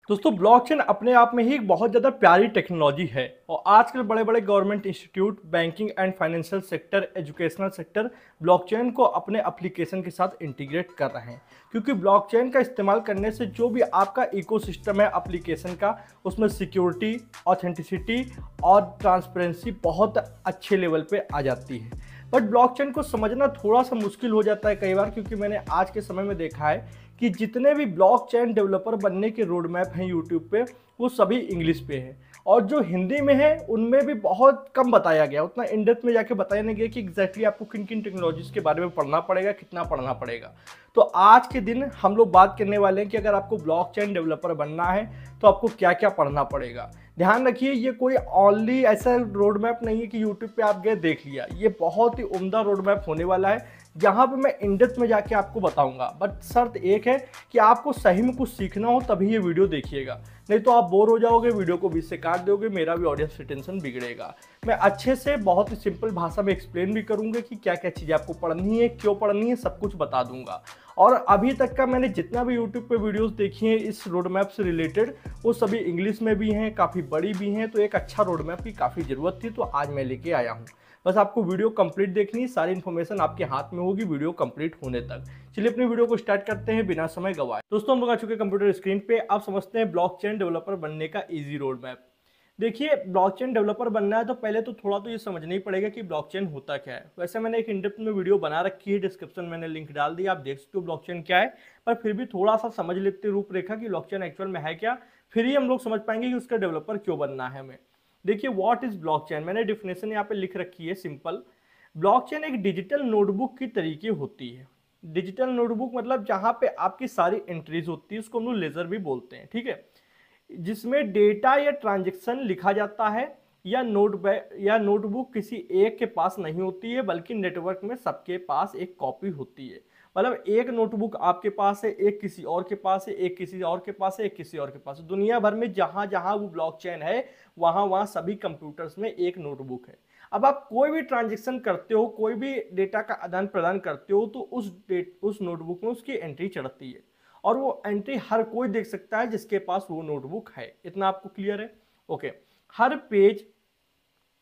दोस्तों ब्लॉकचेन अपने आप में ही एक बहुत ज़्यादा प्यारी टेक्नोलॉजी है और आजकल बड़े बड़े government institute, banking and financial sector, educational sector blockchain को अपने एप्लीकेशन के साथ इंटीग्रेट कर रहे हैं। क्योंकि ब्लॉकचेन का इस्तेमाल करने से जो भी आपका इकोसिस्टम है एप्लीकेशन का, उसमें सिक्योरिटी, ऑथेंटिसिटी और ट्रांसपेरेंसी बहुत अच्छे लेवल पे आ जाती है। बट ब्लॉकचेन को समझना थोड़ा सा मुश्किल हो जाता है कई बार, क्योंकि मैंने आज के समय में देखा है कि जितने भी ब्लॉकचेन डेवलपर बनने के रोड मैप हैं यूट्यूब पे, वो सभी इंग्लिश पे हैं और जो हिंदी में है उनमें भी बहुत कम बताया गया, उतना इन डेप्थ में जाके बताया नहीं गया कि एग्जैक्टली आपको किन किन टेक्नोलॉजीज के बारे में पढ़ना पड़ेगा, कितना पढ़ना पड़ेगा। तो आज के दिन हम लोग बात करने वाले हैं कि अगर आपको ब्लॉकचेन डेवलपर बनना है तो आपको क्या क्या पढ़ना पड़ेगा। ध्यान रखिए, ये कोई ओनली ऐसा रोड मैप नहीं है कि यूट्यूब पे आप गए देख लिया। ये बहुत ही उम्दा रोड मैप होने वाला है जहाँ पे मैं इन डेप्थ में जाके आपको बताऊंगा। बट शर्त एक है कि आपको सही में कुछ सीखना हो तभी ये वीडियो देखिएगा, नहीं तो आप बोर हो जाओगे, वीडियो को बीच से काट दोगे, मेरा भी ऑडियंस रिटेंशन बिगड़ेगा। मैं अच्छे से बहुत ही सिंपल भाषा में एक्सप्लेन भी करूंगा कि क्या क्या चीज़ें आपको पढ़नी है, क्यों पढ़नी है, सब कुछ बता दूंगा। और अभी तक का मैंने जितना भी यूट्यूब पे वीडियोस देखी हैं इस रोड मैप से रिलेटेड, वो सभी इंग्लिश में भी हैं, काफ़ी बड़ी भी हैं। तो एक अच्छा रोड मैप की काफ़ी ज़रूरत थी, तो आज मैं लेके आया हूँ। बस आपको वीडियो कंप्लीट देखनी है, सारी इन्फॉर्मेशन आपके हाथ में होगी वीडियो कंप्लीट होने तक। चलिए अपनी वीडियो को स्टार्ट करते हैं बिना समय गवाए। दोस्तों हम लोग आ चुके हैं कंप्यूटर स्क्रीन पे। आप समझते हैं ब्लॉकचेन डेवलपर बनने का इजी रोड मैप। देखिए, ब्लॉकचेन डेवलपर बनना है तो पहले तो थोड़ा तो ये समझना ही पड़ेगा कि ब्लॉकचेन होता क्या है। वैसे मैंने एक इन डेप्थ में वीडियो बना रखी है, डिस्क्रिप्शन में मैंने लिंक डाल दिया, आप देख सकते हो ब्लॉकचेन क्या है। पर फिर भी थोड़ा सा समझ लेते रूपरेखा कि ब्लॉकचेन एक्चुअल में है क्या, फिर ही हम लोग समझ पाएंगे कि उसका डेवलपर क्यों बनना है हमें। देखिए, व्हाट इज ब्लॉकचेन, मैंने डिफिनेशन यहाँ पे लिख रखी है सिंपल। ब्लॉकचेन एक डिजिटल नोटबुक की तरीके होती है। डिजिटल नोटबुक मतलब जहां पे आपकी सारी एंट्रीज होती है, उसको हम लोग लेजर भी बोलते हैं, ठीक है। जिसमें डेटा या ट्रांजैक्शन लिखा जाता है, या नोटबुक किसी एक के पास नहीं होती है बल्कि नेटवर्क में सबके पास एक कॉपी होती है। मतलब एक नोटबुक आपके पास है, एक किसी और के पास है, एक किसी और के पास है, एक किसी और के पास है। दुनिया भर में जहां जहां वो ब्लॉकचेन है वहां वहां सभी कंप्यूटर्स में एक नोटबुक है। अब आप कोई भी ट्रांजेक्शन करते हो, कोई भी डेटा का आदान प्रदान करते हो, तो उस नोटबुक में उसकी एंट्री चढ़ती है और वो एंट्री हर कोई देख सकता है जिसके पास वो नोटबुक है। इतना आपको क्लियर है? ओके। हर पेज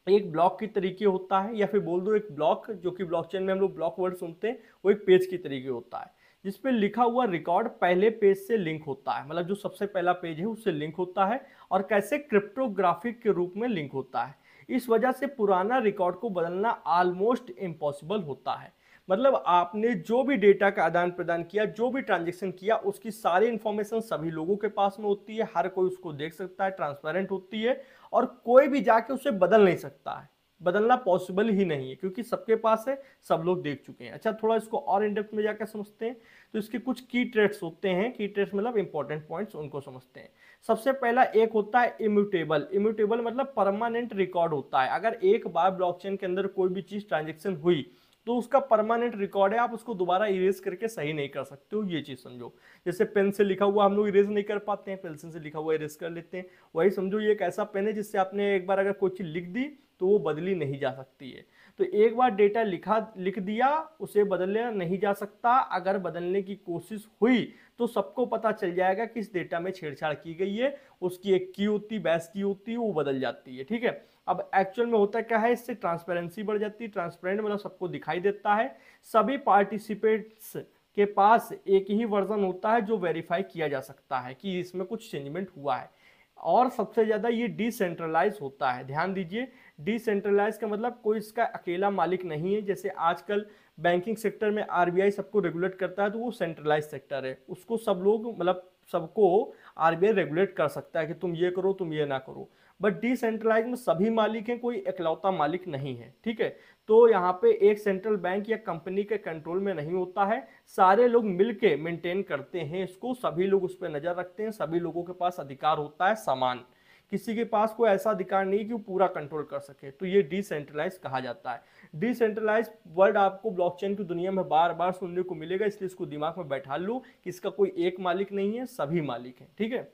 एक ब्लॉक की तरीके होता है, या फिर बोल दो एक ब्लॉक, जो कि ब्लॉकचेन में हम लोग ब्लॉक वर्ड सुनते हैं, वो एक पेज की तरीके होता है जिसपे लिखा हुआ रिकॉर्ड पहले पेज से लिंक होता है। मतलब जो सबसे पहला पेज है उससे लिंक होता है और कैसे क्रिप्टोग्राफिक के रूप में लिंक होता है। इस वजह से पुराना रिकॉर्ड को बदलना ऑलमोस्ट इम्पॉसिबल होता है। मतलब आपने जो भी डेटा का आदान प्रदान किया, जो भी ट्रांजेक्शन किया, उसकी सारी इंफॉर्मेशन सभी लोगों के पास में होती है, हर कोई उसको देख सकता है, ट्रांसपेरेंट होती है और कोई भी जाके उसे बदल नहीं सकता है। बदलना पॉसिबल ही नहीं है क्योंकि सबके पास है, सब लोग देख चुके हैं। अच्छा, थोड़ा इसको और इन डेप्थ में जाकर समझते हैं। तो इसके कुछ की ट्रेड्स होते हैं, की ट्रेड्स मतलब इंपॉर्टेंट पॉइंट्स, उनको समझते हैं। सबसे पहला एक होता है इम्यूटेबल। इम्यूटेबल मतलब परमानेंट रिकॉर्ड होता है। अगर एक बार ब्लॉकचेन के अंदर कोई भी चीज ट्रांजेक्शन हुई तो उसका परमानेंट रिकॉर्ड है, आप उसको दोबारा इरेज करके सही नहीं कर सकते हो, ये चीज समझो। जैसे पेन से लिखा हुआ हम लोग इरेज नहीं कर पाते हैं, पेंसिल से लिखा हुआ इरेज कर लेते हैं। वही समझो ये एक ऐसा पेन है जिससे आपने एक बार अगर कोई चीज लिख दी तो वो बदली नहीं जा सकती है। तो एक बार डेटा लिख दिया, उसे बदलना नहीं जा सकता। अगर बदलने की कोशिश हुई तो सबको पता चल जाएगा कि इस डेटा में छेड़छाड़ की गई है, उसकी एक की होती, बैस की होती है, वो बदल जाती है, ठीक है। अब एक्चुअल में होता क्या है, इससे ट्रांसपेरेंसी बढ़ जाती है। ट्रांसपेरेंट मतलब सबको दिखाई देता है, सभी पार्टिसिपेंट्स के पास एक ही वर्जन होता है जो वेरीफाई किया जा सकता है कि इसमें कुछ चेंजमेंट हुआ है। और सबसे ज्यादा ये डिसेंट्रलाइज होता है। ध्यान दीजिए, डिसेंट्रलाइज का मतलब कोई इसका अकेला मालिक नहीं है। जैसे आजकल बैंकिंग सेक्टर में आरबीआई सबको रेगुलेट करता है, तो वो सेंट्रलाइज सेक्टर है, उसको सब लोग मतलब सबको आरबीआई रेगुलेट कर सकता है कि तुम ये करो, तुम ये ना करो। बट डिसेंट्रलाइज में सभी मालिक हैं, कोई इकलौता मालिक नहीं है, ठीक है। तो यहाँ पे एक सेंट्रल बैंक या कंपनी के कंट्रोल में नहीं होता है, सारे लोग मिलके मेंटेन करते हैं इसको, सभी लोग उस पर नजर रखते हैं, सभी लोगों के पास अधिकार होता है समान। किसी के पास कोई ऐसा अधिकार नहीं कि वो पूरा कंट्रोल कर सके, तो ये डिसेंट्रलाइज कहा जाता है। डिसेंट्रलाइज वर्ड आपको ब्लॉकचेन की दुनिया में बार बार सुनने को मिलेगा, इसलिए इसको दिमाग में बैठा लो कि इसका कोई एक मालिक नहीं है, सभी मालिक हैं, ठीक है।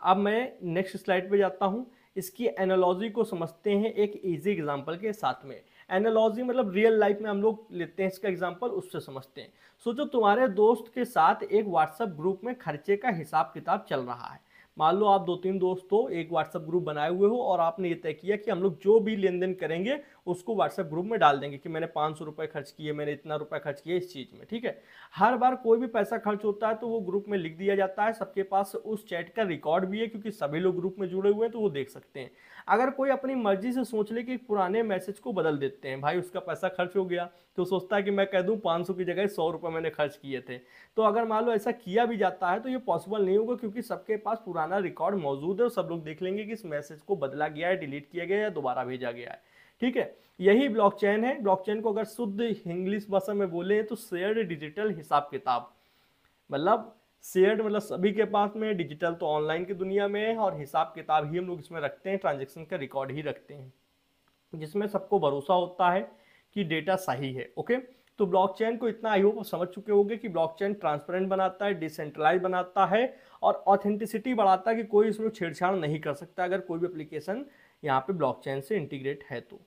अब मैं नेक्स्ट स्लाइड पे जाता हूं। इसकी एनालॉजी को समझते हैं एक इजी एग्जांपल के साथ में। एनालॉजी मतलब रियल लाइफ में हम लोग लेते हैं इसका एग्जांपल, उससे समझते हैं। सोचो तुम्हारे दोस्त के साथ एक व्हाट्सएप ग्रुप में खर्चे का हिसाब किताब चल रहा है। मान लो आप 2-3 दोस्त हो, एक व्हाट्सएप ग्रुप बनाए हुए हो और आपने ये तय किया कि हम लोग जो भी लेन देन करेंगे उसको व्हाट्सएप ग्रुप में डाल देंगे कि मैंने 500 रुपए खर्च किए, मैंने इतना रुपए खर्च किया इस चीज में, ठीक है। हर बार कोई भी पैसा खर्च होता है तो वो ग्रुप में लिख दिया जाता है, सबके पास उस चैट का रिकॉर्ड भी है क्योंकि सभी लोग ग्रुप में जुड़े हुए हैं तो वो देख सकते हैं। अगर कोई अपनी मर्जी से सोच ले कि पुराने मैसेज को बदल देते हैं, भाई उसका पैसा खर्च हो गया तो सोचता है कि मैं कह दूं 500 की जगह 100 रुपए मैंने खर्च किए थे। तो अगर मान लो ऐसा किया भी जाता है तो ये पॉसिबल नहीं होगा क्योंकि सबके पास पुराना रिकॉर्ड मौजूद है और सब लोग देख लेंगे कि इस मैसेज को बदला गया है, डिलीट किया गया है या दोबारा भेजा गया है, ठीक है। यही ब्लॉकचेन है। ब्लॉकचेन को अगर शुद्ध इंग्लिश भाषा में बोले तो शेयर्ड डिजिटल हिसाब किताब, मतलब शेयर्ड मतलब सभी के पास में, डिजिटल तो ऑनलाइन की दुनिया में है और हिसाब किताब ही हम लोग इसमें रखते हैं, ट्रांजेक्शन का रिकॉर्ड ही रखते हैं जिसमें सबको भरोसा होता है कि डेटा सही है। ओके, तो ब्लॉकचेन को इतना आई होप समझ चुके होंगे कि ब्लॉकचेन ट्रांसपेरेंट बनाता है, डिसेंट्रलाइज बनाता है और ऑथेंटिसिटी बढ़ाता है कि कोई इसमें छेड़छाड़ नहीं कर सकता अगर कोई भी एप्लीकेशन यहाँ पे ब्लॉकचेन से इंटीग्रेट है तो।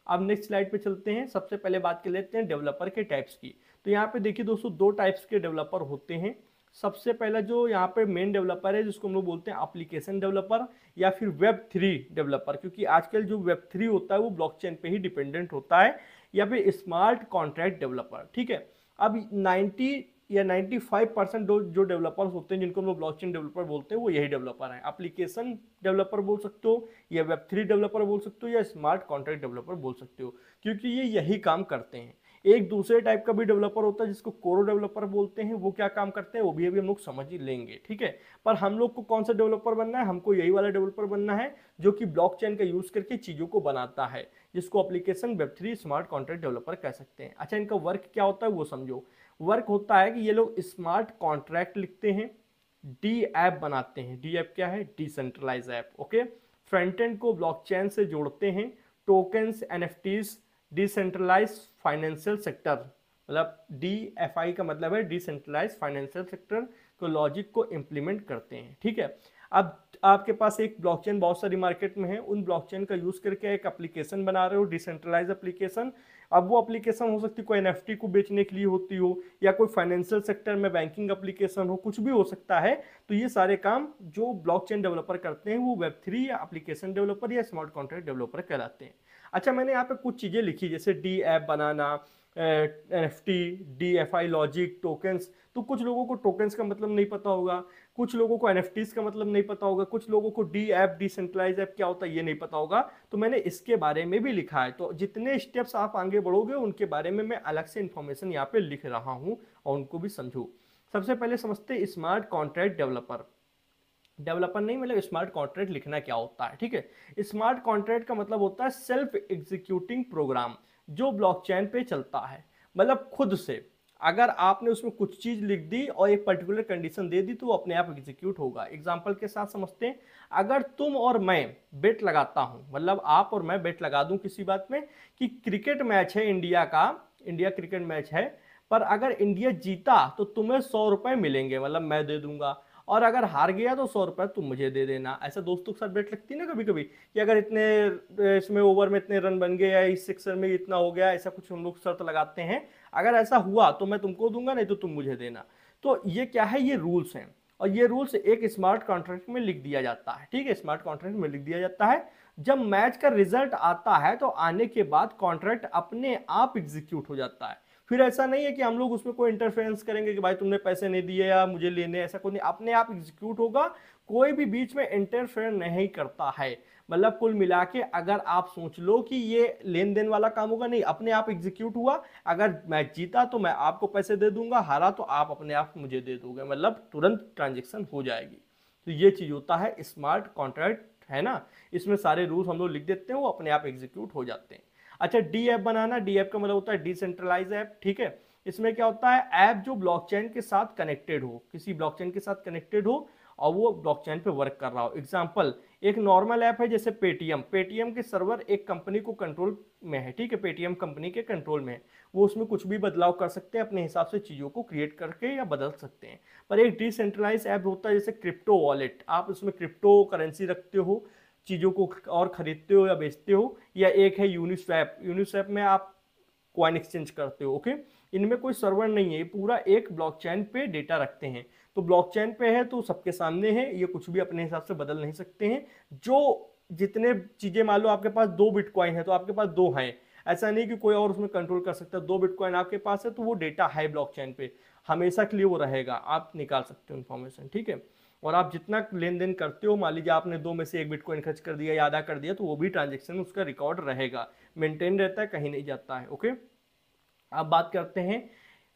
अब नेक्स्ट स्लाइड पे चलते हैं। सबसे पहले बात कर लेते हैं डेवलपर के टाइप्स की। तो यहाँ पे देखिए दोस्तों, दो टाइप्स के डेवलपर होते हैं। सबसे पहला जो यहाँ पे मेन डेवलपर है जिसको हम लोग बोलते हैं एप्लीकेशन डेवलपर या फिर वेब 3 डेवलपर, क्योंकि आजकल जो वेब 3 होता है वो ब्लॉकचेन पे ही डिपेंडेंट होता है, या फिर स्मार्ट कॉन्ट्रैक्ट डेवलपर, ठीक है। अब 90 या 95% जो डेवलपर्स होते हैं जिनको हम लोग ब्लॉकचेन डेवलपर बोलते हैं वो यही डेवलपर हैं। एप्लीकेशन डेवलपर बोल सकते हो या वेब 3 डेवलपर बोल सकते हो या स्मार्ट कॉन्ट्रैक्ट डेवलपर बोल सकते हो, क्योंकि ये यही काम करते हैं। एक दूसरे टाइप का भी डेवलपर होता है जिसको कोरो डेवलपर बोलते हैं, वो क्या काम करते हैं वो भी अभी हम लोग समझ ही लेंगे, ठीक है। पर हम लोग को कौन सा डेवलपर बनना है, हमको यही वाला डेवलपर बनना है जो कि ब्लॉकचेन का यूज करके चीजों को बनाता है, जिसको application web 3 smart contract developer कह सकते हैं। अच्छा, इनका वर्क क्या होता है वो समझो। वर्क होता है कि ये लोग स्मार्ट कॉन्ट्रैक्ट लिखते हैं, डी ऐप बनाते हैं। डी ऐप क्या है? Decentralise app. Okay, front end को ब्लॉकचेन से जोड़ते हैं, tokens, NFTs, decentralise financial sector, मतलब DFI का मतलब है डिसेंट्रलाइज फाइनेंशियल सेक्टर को लॉजिक को इम्प्लीमेंट करते हैं, ठीक है। अब आपके पास एक ब्लॉकचेन बहुत सारी मार्केट में है, उन ब्लॉकचेन का यूज करके एक एप्लीकेशन बना रहे हो, डिसेंट्रलाइज एप्लीकेशन। अब वो एप्लीकेशन हो सकती है कोई NFT को बेचने के लिए होती हो, या कोई फाइनेंशियल सेक्टर में बैंकिंग एप्लीकेशन हो, कुछ भी हो सकता है। तो ये सारे काम जो ब्लॉकचेन डेवलपर करते हैं वो वेब 3 या एप्लीकेशन डेवलपर या स्मार्ट कॉन्ट्रैक्ट डेवलपर कहलाते हैं। अच्छा, मैंने यहाँ पे कुछ चीज़ें लिखी जैसे डी ऐप बनाना, NFT, DFI लॉजिक, टोकन्स। तो कुछ लोगों को टोकन्स का मतलब नहीं पता होगा, कुछ लोगों को NFTs का मतलब नहीं पता होगा, कुछ लोगों को डी ऐप, डिसेंट्रलाइज ऐप क्या होता है ये नहीं पता होगा। तो मैंने इसके बारे में भी लिखा है, तो जितने स्टेप्स आप आगे बढ़ोगे उनके बारे में मैं अलग से इंफॉर्मेशन यहाँ पे लिख रहा हूँ और उनको भी समझो। सबसे पहले समझते स्मार्ट कॉन्ट्रैक्ट डेवलपर। डेवलपर नहीं मतलब स्मार्ट कॉन्ट्रैक्ट लिखना क्या होता है, ठीक है। स्मार्ट कॉन्ट्रैक्ट का मतलब होता है सेल्फ एग्जीक्यूटिंग प्रोग्राम जो ब्लॉकचेन पे चलता है, मतलब खुद से। अगर आपने उसमें कुछ चीज लिख दी और एक पर्टिकुलर कंडीशन दे दी तो वो अपने आप एग्जीक्यूट होगा। एग्जांपल के साथ समझते हैं। अगर तुम और मैं बेट लगाता हूं, मतलब आप और मैं बेट लगा दूं किसी बात में कि क्रिकेट मैच है इंडिया का, इंडिया क्रिकेट मैच है, पर अगर इंडिया जीता तो तुम्हें 100 रुपए मिलेंगे, मतलब मैं दे दूंगा, और अगर हार गया तो 100 रुपए तुम मुझे दे देना। ऐसा दोस्तों के साथ बेट लगती है ना कभी कभी कि अगर इतने इसमें ओवर में इतने रन बन गए या इस सेक्शन में इतना हो गया, ऐसा कुछ हम लोग शर्त लगाते हैं। अगर ऐसा हुआ तो मैं तुमको दूंगा, नहीं तो तुम मुझे देना। तो ये क्या है, ये रूल्स हैं और ये रूल्स एक स्मार्ट कॉन्ट्रैक्ट में लिख दिया जाता है, ठीक है। स्मार्ट कॉन्ट्रैक्ट में लिख दिया जाता है। जब मैच का रिजल्ट आता है तो आने के बाद कॉन्ट्रैक्ट अपने आप एग्जीक्यूट हो जाता है। फिर ऐसा नहीं है कि हम लोग उसमें कोई इंटरफेरेंस करेंगे कि भाई तुमने पैसे नहीं दिए या मुझे लेने, ऐसा कोई नहीं, अपने आप एग्जीक्यूट होगा। कोई भी बीच में इंटरफेयर नहीं करता है। मतलब कुल मिला के अगर आप सोच लो कि ये लेन देन वाला काम होगा, नहीं, अपने आप एग्जीक्यूट हुआ। अगर मैच जीता तो मैं आपको पैसे दे दूंगा, हारा तो आप अपने आप मुझे दे दोगे, मतलब तुरंत ट्रांजेक्शन हो जाएगी। तो ये चीज होता है स्मार्ट कॉन्ट्रैक्ट, है ना। इसमें सारे रूल्स हम लोग लिख देते हैं, वो अपने आप एग्जीक्यूट हो जाते हैं। अच्छा, डी ऐप बनाना। डी ऐप का मतलब होता है डिसेंट्रलाइज ऐप, ठीक है। इसमें क्या होता है, ऐप जो ब्लॉकचेन के साथ कनेक्टेड हो, किसी ब्लॉकचेन के साथ कनेक्टेड हो और वो ब्लॉकचेन पे वर्क कर रहा हो। एग्जांपल, एक नॉर्मल ऐप है जैसे पेटीएम। पेटीएम के सर्वर एक कंपनी को कंट्रोल में है, ठीक है, पेटीएम कंपनी के कंट्रोल में है। वो उसमें कुछ भी बदलाव कर सकते हैं, अपने हिसाब से चीज़ों को क्रिएट करके या बदल सकते हैं। पर एक डिसेंट्रलाइज ऐप होता है जैसे क्रिप्टो वॉलेट, आप उसमें क्रिप्टो करेंसी रखते हो, चीज़ों को और खरीदते हो या बेचते हो, या एक है यूनिस्वैप। यूनिस्वैप में आप कॉइन एक्सचेंज करते हो। ओके, इनमें कोई सर्वर नहीं है, ये पूरा एक ब्लॉकचेन पे डेटा रखते हैं। तो ब्लॉकचेन पे है तो सबके सामने है, ये कुछ भी अपने हिसाब से बदल नहीं सकते हैं। जो जितने चीजें, मान लो आपके पास 2 बिटकॉइन है तो आपके पास 2 हैं, ऐसा नहीं कि कोई और उसमें कंट्रोल कर सकता है। 2 बिटकॉइन आपके पास है तो वो डेटा है ब्लॉकचेन पे, हमेशा के लिए वो रहेगा, आप निकाल सकते हो इन्फॉर्मेशन, ठीक है। और आप जितना लेन देन करते हो, मान लीजिए आपने 2 में से 1 बिटकॉइन खर्च कर दिया या आधा कर दिया, तो वो भी ट्रांजेक्शन उसका रिकॉर्ड रहेगा, मेंटेन रहता है, कहीं नहीं जाता है। ओके, अब बात करते हैं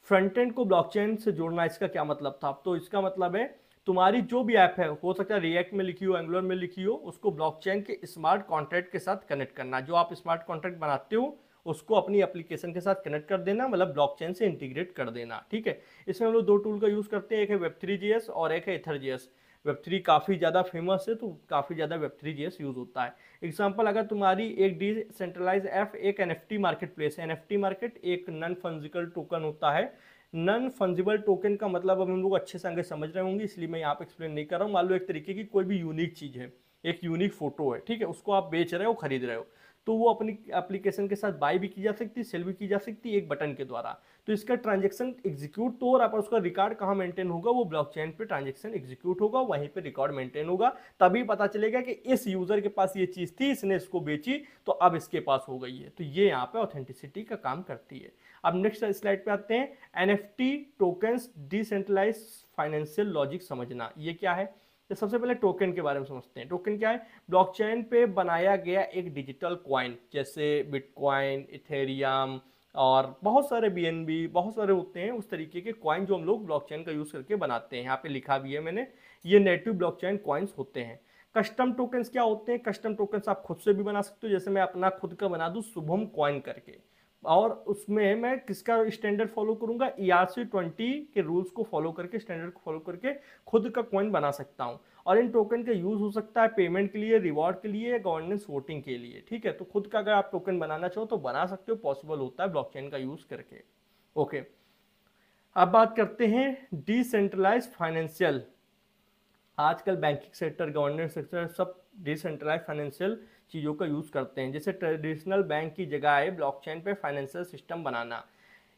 फ्रंट एंड को ब्लॉकचेन से जोड़ना, इसका क्या मतलब था। तो इसका मतलब है तुम्हारी जो भी ऐप है, हो सकता है रिएक्ट में लिखी हो, एंगुलर में लिखी हो, उसको ब्लॉकचेन के स्मार्ट कॉन्ट्रैक्ट के साथ कनेक्ट करना। जो आप स्मार्ट कॉन्ट्रैक्ट बनाते हो उसको अपनी एप्लीकेशन के साथ कनेक्ट कर देना, मतलब ब्लॉकचेन से इंटीग्रेट कर देना, ठीक है। इसमें हम लोग 2 टूल का यूज करते हैं, एक है Web3.js और एक है EtherJS। Web3 काफ़ी ज़्यादा फेमस है तो काफ़ी ज़्यादा Web3.js यूज़ होता है। एग्जाम्पल, अगर तुम्हारी एक डिसेंट्रलाइज ऐप एक NFT मार्केट प्लेस है। NFT मार्केट एक नॉन फंजिबल टोकन होता है। नॉन फंजिबल टोकन का मतलब अब हम लोग अच्छे से आगे समझ रहे होंगे, इसलिए मैं यहाँ पे एक्सप्लेन नहीं कर रहा हूँ। मान लो एक तरीके की कोई भी यूनिक चीज़ है, एक यूनिक फोटो है, ठीक है, उसको आप बेच रहे हो, खरीद रहे हो, तो वो अपनी एप्लीकेशन के साथ बाय भी की जा सकती है, सेल भी की जा सकती है एक बटन के द्वारा। तो इसका ट्रांजेक्शन एग्जीक्यूट तो हो रहा है, पर उसका रिकॉर्ड कहाँ मेंटेन होगा, वो ब्लॉकचेन पे ट्रांजेक्शन एग्जीक्यूट होगा, वहीं पे रिकॉर्ड मेंटेन होगा। तभी पता चलेगा कि इस यूजर के पास ये चीज थी, इसने इसको बेची, तो अब इसके पास हो गई है। तो ये यहाँ पे ऑथेंटिसिटी का काम करती है। अब नेक्स्ट स्लाइड पे आते हैं, NFT tokens decentralise financial logic समझना, ये क्या है। तो सबसे पहले टोकन के बारे में समझते हैं। टोकन क्या है, ब्लॉकचेन पे बनाया गया एक डिजिटल कॉइन, जैसे बिटकॉइन, इथेरियम और बहुत सारे बीएनबी, बहुत सारे होते हैं उस तरीके के कॉइन जो हम लोग ब्लॉकचेन का यूज करके बनाते हैं। यहाँ पे लिखा भी है मैंने, ये नेटिव ब्लॉकचेन कॉइन्स होते हैं। कस्टम टोकन्स क्या होते हैं, कस्टम टोकन्स आप खुद से भी बना सकते हो, जैसे मैं अपना खुद का बना दूं शुभम कॉइन करके, और उसमें मैं किसका स्टैंडर्ड फॉलो करूंगा, ERC-20 के रूल्स को फॉलो करके, स्टैंडर्ड को फॉलो करके खुद का कॉइन बना सकता हूं। और इन टोकन का यूज हो सकता है पेमेंट के लिए, रिवॉर्ड के लिए, गवर्नेंस वोटिंग के लिए, ठीक है। तो खुद का अगर आप टोकन बनाना चाहो तो बना सकते हो, पॉसिबल होता है ब्लॉकचेन का यूज करके। ओके, अब बात करते हैं डिसेंट्रलाइज फाइनेंशियल। आजकल बैंकिंग सेक्टर, गवर्नेंस सेक्टर सब डिसेंट्रलाइज फाइनेंशियल चीज़ों का यूज़ करते हैं। जैसे ट्रेडिशनल बैंक की जगह है ब्लॉकचेन पे फाइनेंशियल सिस्टम बनाना।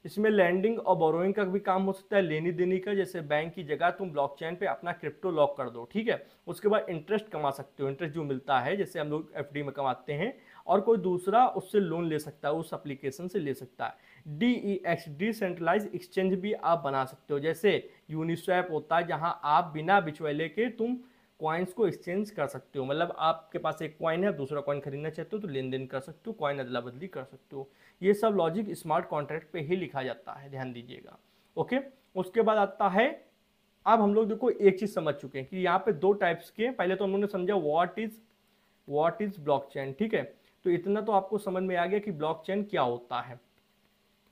इसमें लैंडिंग और बोरोइंग का भी काम हो सकता है, लेनी देनी का। जैसे बैंक की जगह तुम ब्लॉकचेन पे अपना क्रिप्टो लॉक कर दो, ठीक है, उसके बाद इंटरेस्ट कमा सकते हो। इंटरेस्ट जो मिलता है, जैसे हम लोग एफडी में कमाते हैं, और कोई दूसरा उससे लोन ले सकता है, उस एप्लीकेशन से ले सकता है। DEX डिसेंट्रलाइज एक्सचेंज भी आप बना सकते हो, जैसे यूनिस्वैप होता है, जहां आप बिना बिचौले के तुम कॉइन्स को एक्सचेंज कर सकते हो। मतलब आपके पास एक कॉइन है, दूसरा कॉइन खरीदना चाहते हो तो लेन देन कर सकते हो, कॉइन अदला बदली कर सकते हो। ये सब लॉजिक स्मार्ट कॉन्ट्रैक्ट पे ही लिखा जाता है, ध्यान दीजिएगा। ओके, उसके बाद आता है, अब हम लोग देखो एक चीज समझ चुके हैं कि यहाँ पे 2 टाइप्स के, पहले तो हम लोगों ने समझा व्हाट इज ब्लॉकचेन, ठीक है। तो इतना तो आपको समझ में आ गया कि ब्लॉकचेन क्या होता है।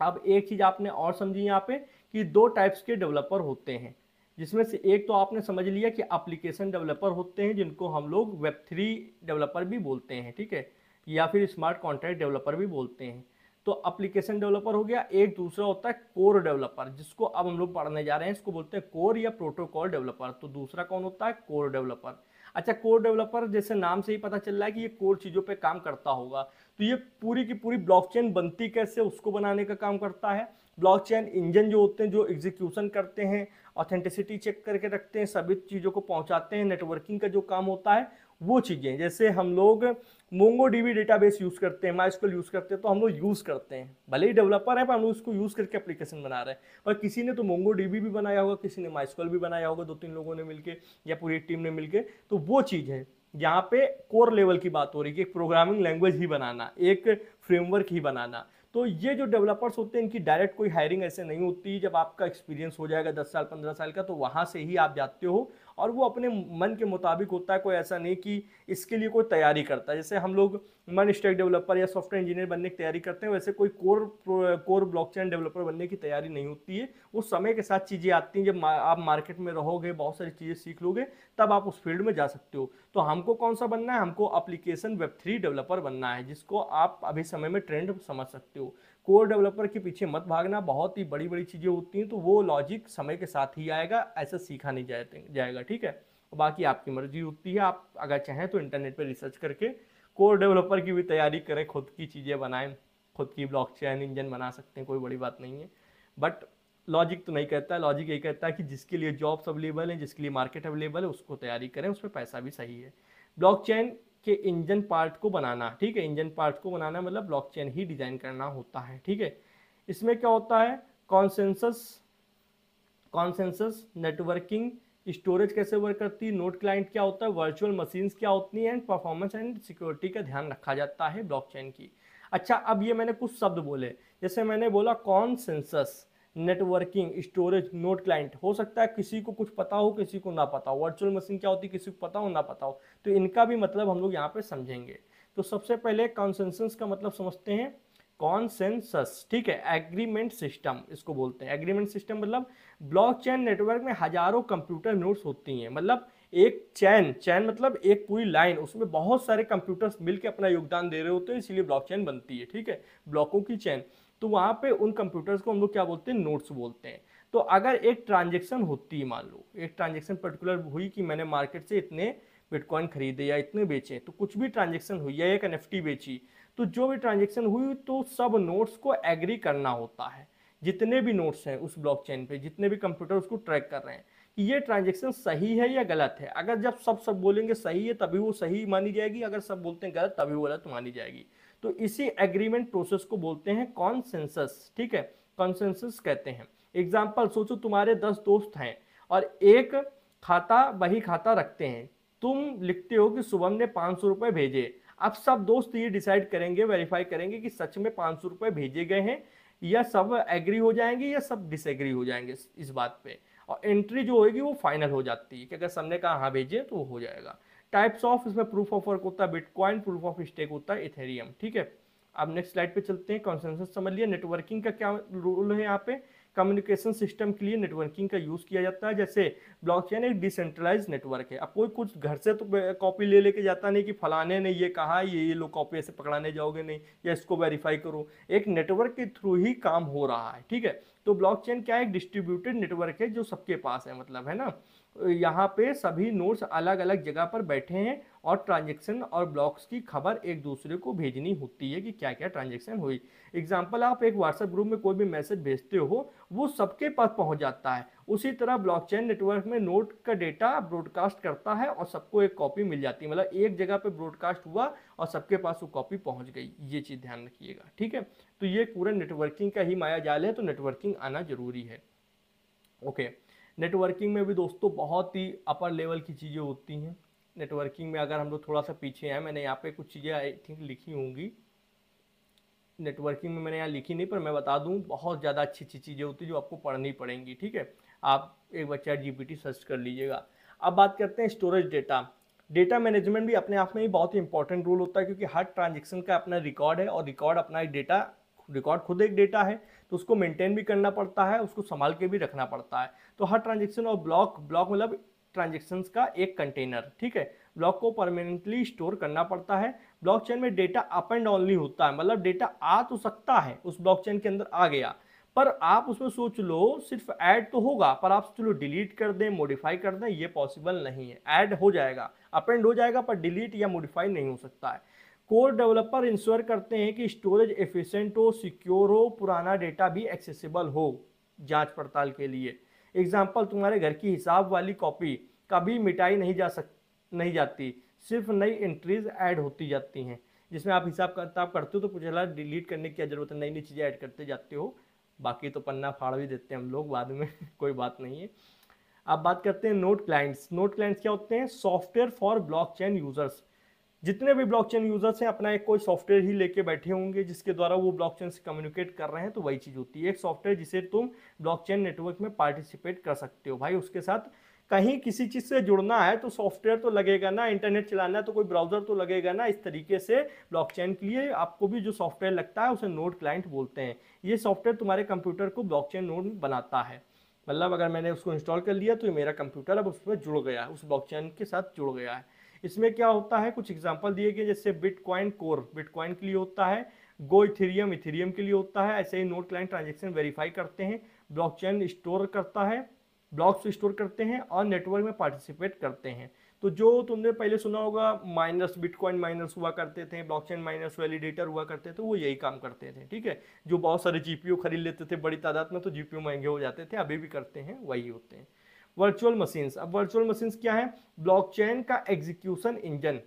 अब एक चीज आपने और समझी यहाँ पे कि 2 टाइप्स के डेवलपर होते हैं, जिसमें से एक तो आपने समझ लिया कि एप्लीकेशन डेवलपर होते हैं, जिनको हम लोग Web3 डेवलपर भी बोलते हैं, ठीक है, या फिर स्मार्ट कॉन्ट्रैक्ट डेवलपर भी बोलते हैं। तो एप्लीकेशन डेवलपर हो गया। एक दूसरा होता है कोर डेवलपर, जिसको अब हम लोग पढ़ने जा रहे हैं, इसको बोलते हैं कोर या प्रोटोकॉल डेवलपर। तो दूसरा कौन होता है, कोर डेवलपर। अच्छा, कोर डेवलपर जैसे नाम से ही पता चल रहा है कि ये कोर चीज़ों पे काम करता होगा। तो ये पूरी की पूरी ब्लॉकचेन बनती कैसे, उसको बनाने का काम करता है। ब्लॉकचेन इंजन जो होते हैं, जो एग्जीक्यूशन करते हैं, ऑथेंटिसिटी चेक करके रखते हैं, सभी चीज़ों को पहुंचाते हैं, नेटवर्किंग का जो काम होता है, वो चीज़ें। जैसे हम लोग मोंगोडीबी डेटाबेस यूज़ करते हैं, माइस्क्यूएल यूज़ करते हैं, तो हम लोग यूज़ करते हैं, भले ही डेवलपर है पर हम लोग उसको यूज़ करके एप्लीकेशन बना रहे हैं। पर किसी ने तो मोंगोडीबी भी बनाया होगा, किसी ने माइस्क्यूएल भी बनाया होगा, 2-3 लोगों ने मिलकर या पूरी टीम ने मिलकर। तो वो चीज़ है, यहाँ पे कोर लेवल की बात हो रही है कि एक प्रोग्रामिंग लैंग्वेज ही बनाना, एक फ्रेमवर्क ही बनाना। तो ये जो डेवलपर्स होते हैं, इनकी डायरेक्ट कोई हायरिंग ऐसे नहीं होती। जब आपका एक्सपीरियंस हो जाएगा 10 साल 15 साल का, तो वहाँ से ही आप जाते हो, और वो अपने मन के मुताबिक होता है। कोई ऐसा नहीं कि इसके लिए कोई तैयारी करता है। जैसे हम लोग मन स्टैक डेवलपर या सॉफ्टवेयर इंजीनियर बनने की तैयारी करते हैं, वैसे कोई कोर ब्लॉकचेन डेवलपर बनने की तैयारी नहीं होती है। वो समय के साथ चीज़ें आती हैं, जब आप मार्केट में रहोगे, बहुत सारी चीज़ें सीख लोगे, तब आप उस फील्ड में जा सकते हो। तो हमको कौन सा बनना है, हमको एप्लीकेशन Web3 डेवलपर बनना है, जिसको आप अभी समय में ट्रेंड समझ सकते हो। कोर डेवलपर के पीछे मत भागना, बहुत ही बड़ी बड़ी चीज़ें होती हैं, तो वो लॉजिक समय के साथ ही आएगा, ऐसा सीखा नहीं जाएगा, ठीक है। बाकी आपकी मर्जी होती है, आप अगर चाहें तो इंटरनेट पर रिसर्च करके कोर डेवलपर की भी तैयारी करें, खुद की चीज़ें बनाएं, खुद की ब्लॉकचेन इंजन बना सकते हैं, कोई बड़ी बात नहीं है। बट लॉजिक तो नहीं कहता है, लॉजिक यही कहता है कि जिसके लिए जॉब्स अवेलेबल है, जिसके लिए मार्केट अवेलेबल है, उसको तैयारी करें, उसमें पैसा भी सही है। ब्लॉकचेन के इंजन पार्ट को बनाना, ठीक है, इंजन पार्ट को बनाना मतलब ब्लॉकचेन ही डिजाइन करना होता है, ठीक है। इसमें क्या होता है, कॉन्सेंसस, कॉन्सेंसस नेटवर्किंग, स्टोरेज कैसे वर्क करती है, नोड क्लाइंट क्या होता है, वर्चुअल मशीन्स क्या होती हैं, एंड परफॉर्मेंस एंड सिक्योरिटी का ध्यान रखा जाता है ब्लॉकचेन की। अच्छा, अब ये मैंने कुछ शब्द बोले, जैसे मैंने बोला consensus, networking, storage, node client, हो सकता है किसी को कुछ पता हो, किसी को ना पता हो, वर्चुअल मशीन क्या होती है किसी को पता हो ना पता हो, तो इनका भी मतलब हम लोग यहाँ पे समझेंगे। तो सबसे पहले कॉन्सेंसस का मतलब समझते हैं, कॉन्सेंसस, ठीक है, एग्रीमेंट सिस्टम इसको बोलते हैं। एग्रीमेंट सिस्टम मतलब ब्लॉकचेन नेटवर्क में हजारों कंप्यूटर नोड्स होती हैं, मतलब एक चैन, चैन मतलब एक पूरी लाइन, उसमें बहुत सारे कंप्यूटर्स मिलकर अपना योगदान दे रहे होते हैं, इसीलिए ब्लॉकचेन बनती है, ठीक है, ब्लॉकों की चैन। तो वहां पे उन कंप्यूटर्स को हम लोग क्या बोलते हैं, नोड्स बोलते हैं। तो अगर एक ट्रांजेक्शन होती है, मान लो एक ट्रांजेक्शन पर्टिकुलर हुई कि मैंने मार्केट से इतने बिटकॉइन खरीदे या इतने बेचे, तो कुछ भी ट्रांजेक्शन हुई या एक एनएफटी बेची, तो जो भी ट्रांजेक्शन हुई तो सब नोड्स को एग्री करना होता है, जितने भी नोड्स हैं उस ब्लॉकचेन पे, जितने भी कंप्यूटर उसको ट्रैक कर रहे हैं कि ये ट्रांजेक्शन सही है या गलत है। अगर जब सब बोलेंगे सही है तभी वो सही मानी जाएगी, अगर सब बोलते हैं गलत तभी वो गलत मानी जाएगी। तो इसी एग्रीमेंट प्रोसेस को बोलते हैं कॉन्सेंसस, ठीक है, कॉन्सेंसस कहते हैं। एग्जाम्पल सोचो, तुम्हारे 10 दोस्त हैं और एक खाता बही खाता रखते हैं, तुम लिखते हो कि शुभम ने 500 रुपए भेजे। अब सब दोस्त ये डिसाइड करेंगे, वेरीफाई करेंगे कि सच में 500 रुपए भेजे गए हैं, या सब एग्री हो जाएंगे या सब डिसएग्री हो जाएंगे इस बात पे, और एंट्री जो होगी वो फाइनल हो जाती है कि अगर सबने कहा हाँ भेजे तो हो जाएगा। टाइप्स ऑफ, इसमें प्रूफ ऑफ वर्क होता है बिटकॉइन, प्रूफ ऑफ स्टेक होता है इथेरियम, ठीक है। अब नेक्स्ट स्लाइड पे चलते हैं, कॉन्सेंसस समझ लिया। नेटवर्किंग का क्या रोल है यहाँ पे, कम्युनिकेशन सिस्टम के लिए नेटवर्किंग का यूज किया जाता है। जैसे ब्लॉकचेन एक डिसेंट्रलाइज नेटवर्क है, अब कोई कुछ घर से तो कॉपी ले लेके जाता नहीं कि फलाने ने ये कहा, ये लो कॉपी ऐसे पकड़ाने जाओगे नहीं, या इसको वेरीफाई करो, एक नेटवर्क के थ्रू ही काम हो रहा है, ठीक है। तो ब्लॉकचेन क्या है, एक डिस्ट्रीब्यूटेड नेटवर्क है जो सबके पास है, मतलब है ना, यहाँ पे सभी नोड्स अलग अलग जगह पर बैठे हैं और ट्रांजेक्शन और ब्लॉक्स की खबर एक दूसरे को भेजनी होती है कि क्या क्या ट्रांजेक्शन हुई। एग्जाम्पल, आप एक व्हाट्सएप ग्रुप में कोई भी मैसेज भेजते हो वो सबके पास पहुंच जाता है, उसी तरह ब्लॉकचेन नेटवर्क में नोड का डेटा ब्रॉडकास्ट करता है और सबको एक कॉपी मिल जाती है, मतलब एक जगह पे ब्रॉडकास्ट हुआ और सबके पास वो कॉपी पहुंच गई, ये चीज़ ध्यान रखिएगा, ठीक है। तो ये पूरा नेटवर्किंग का ही माया जाल है, तो नेटवर्किंग आना जरूरी है। ओके, नेटवर्किंग में भी दोस्तों बहुत ही अपर लेवल की चीज़ें होती हैं। नेटवर्किंग में अगर हम लोग थोड़ा सा पीछे हैं, मैंने यहाँ पे कुछ चीज़ें आई थिंक लिखी होंगी, नेटवर्किंग में मैंने यहाँ लिखी नहीं, पर मैं बता दूँ बहुत ज़्यादा अच्छी अच्छी चीज़ें होती हैं जो आपको पढ़नी पड़ेंगी, ठीक है। आप एक बार चैट जीपीटी सर्च कर लीजिएगा। अब बात करते हैं स्टोरेज डेटा। डेटा मैनेजमेंट भी अपने आप में ही बहुत ही इंपॉर्टेंट रोल होता है, क्योंकि हर ट्रांजेक्शन का अपना रिकॉर्ड है और रिकॉर्ड अपना एक डेटा, रिकॉर्ड खुद एक डेटा है, तो उसको मेंटेन भी करना पड़ता है, उसको संभाल के भी रखना पड़ता है। तो हर ट्रांजेक्शन और ब्लॉक, ब्लॉक मतलब ट्रांजेक्शन्स का एक कंटेनर, ठीक है, ब्लॉक को परमानेंटली स्टोर करना पड़ता है। ब्लॉकचेन में डेटा अप एंड डाउनली होता है, मतलब डेटा आ तो सकता है, उस ब्लॉकचेन के अंदर आ गया, पर आप उसमें सोच लो सिर्फ ऐड तो होगा, पर आप चलो डिलीट कर दें, मॉडिफाई कर दें, ये पॉसिबल नहीं है। ऐड हो जाएगा, अप एंड हो जाएगा, पर डिलीट या मॉडिफाई नहीं हो सकता है। कोर डेवलपर इंश्योर करते हैं कि स्टोरेज एफिशिएंट हो, सिक्योर हो, पुराना डेटा भी एक्सेसिबल हो जांच पड़ताल के लिए। एग्जाम्पल, तुम्हारे घर की हिसाब वाली कॉपी कभी मिटाई नहीं जाती, सिर्फ नई एंट्रीज ऐड होती जाती हैं, जिसमें आप हिसाब किताब करते हो तो कुछ डिलीट करने की क्या जरूरत है, नई नई चीज़ें ऐड करते जाते हो, बाकी तो पन्ना फाड़ भी देते हैं हम लोग बाद में कोई बात नहीं है। अब बात करते हैं नोड क्लाइंट्स। नोड क्लाइंट्स क्या होते हैं, सॉफ्टवेयर फॉर ब्लॉकचेन यूजर्स। जितने भी ब्लॉकचेन यूजर्स हैं अपना एक कोई सॉफ्टवेयर ही लेके बैठे होंगे जिसके द्वारा वो ब्लॉकचेन से कम्युनिकेट कर रहे हैं, तो वही चीज़ होती है एक सॉफ्टवेयर जिसे तुम ब्लॉकचेन नेटवर्क में पार्टिसिपेट कर सकते हो। भाई उसके साथ कहीं किसी चीज़ से जुड़ना है तो सॉफ्टवेयर तो लगेगा ना, इंटरनेट चलाना है तो कोई ब्राउजर तो लगेगा ना। इस तरीके से ब्लॉकचेन के लिए आपको भी जो सॉफ्टवेयर लगता है उसे नोड क्लाइंट बोलते हैं। ये सॉफ्टवेयर तुम्हारे कंप्यूटर को ब्लॉकचेन नोड बनाता है, मतलब अगर मैंने उसको इंस्टॉल कर लिया तो ये मेरा कंप्यूटर अब उसमें जुड़ गया है, उस ब्लॉकचेन के साथ जुड़ गया है। इसमें क्या होता है, कुछ एग्जांपल दिए गए, जैसे बिटकॉइन कोर बिटकॉइन के लिए होता है, गो इथेरियम इथेरियम के लिए होता है। ऐसे ही नोड क्लाइंट ट्रांजेक्शन वेरीफाई करते हैं, ब्लॉकचेन स्टोर करता है, ब्लॉक्स स्टोर करते हैं और नेटवर्क में पार्टिसिपेट करते हैं। तो जो तुमने पहले सुना होगा माइनर्स, बिटकॉइन माइनर्स हुआ करते थे, ब्लॉकचेन माइनर्स, वैलिडेटर हुआ करते थे, वो यही काम करते थे, ठीक है। जो बहुत सारे जीपीयू खरीद लेते थे बड़ी तादाद में, तो जीपीयू महंगे हो जाते थे, अभी भी करते हैं वही होते हैं। वर्चुअल मशीन्स, अब वर्चुअल मशीन्स क्या है? ब्लॉकचेन का एग्जीक्यूशन इंजन।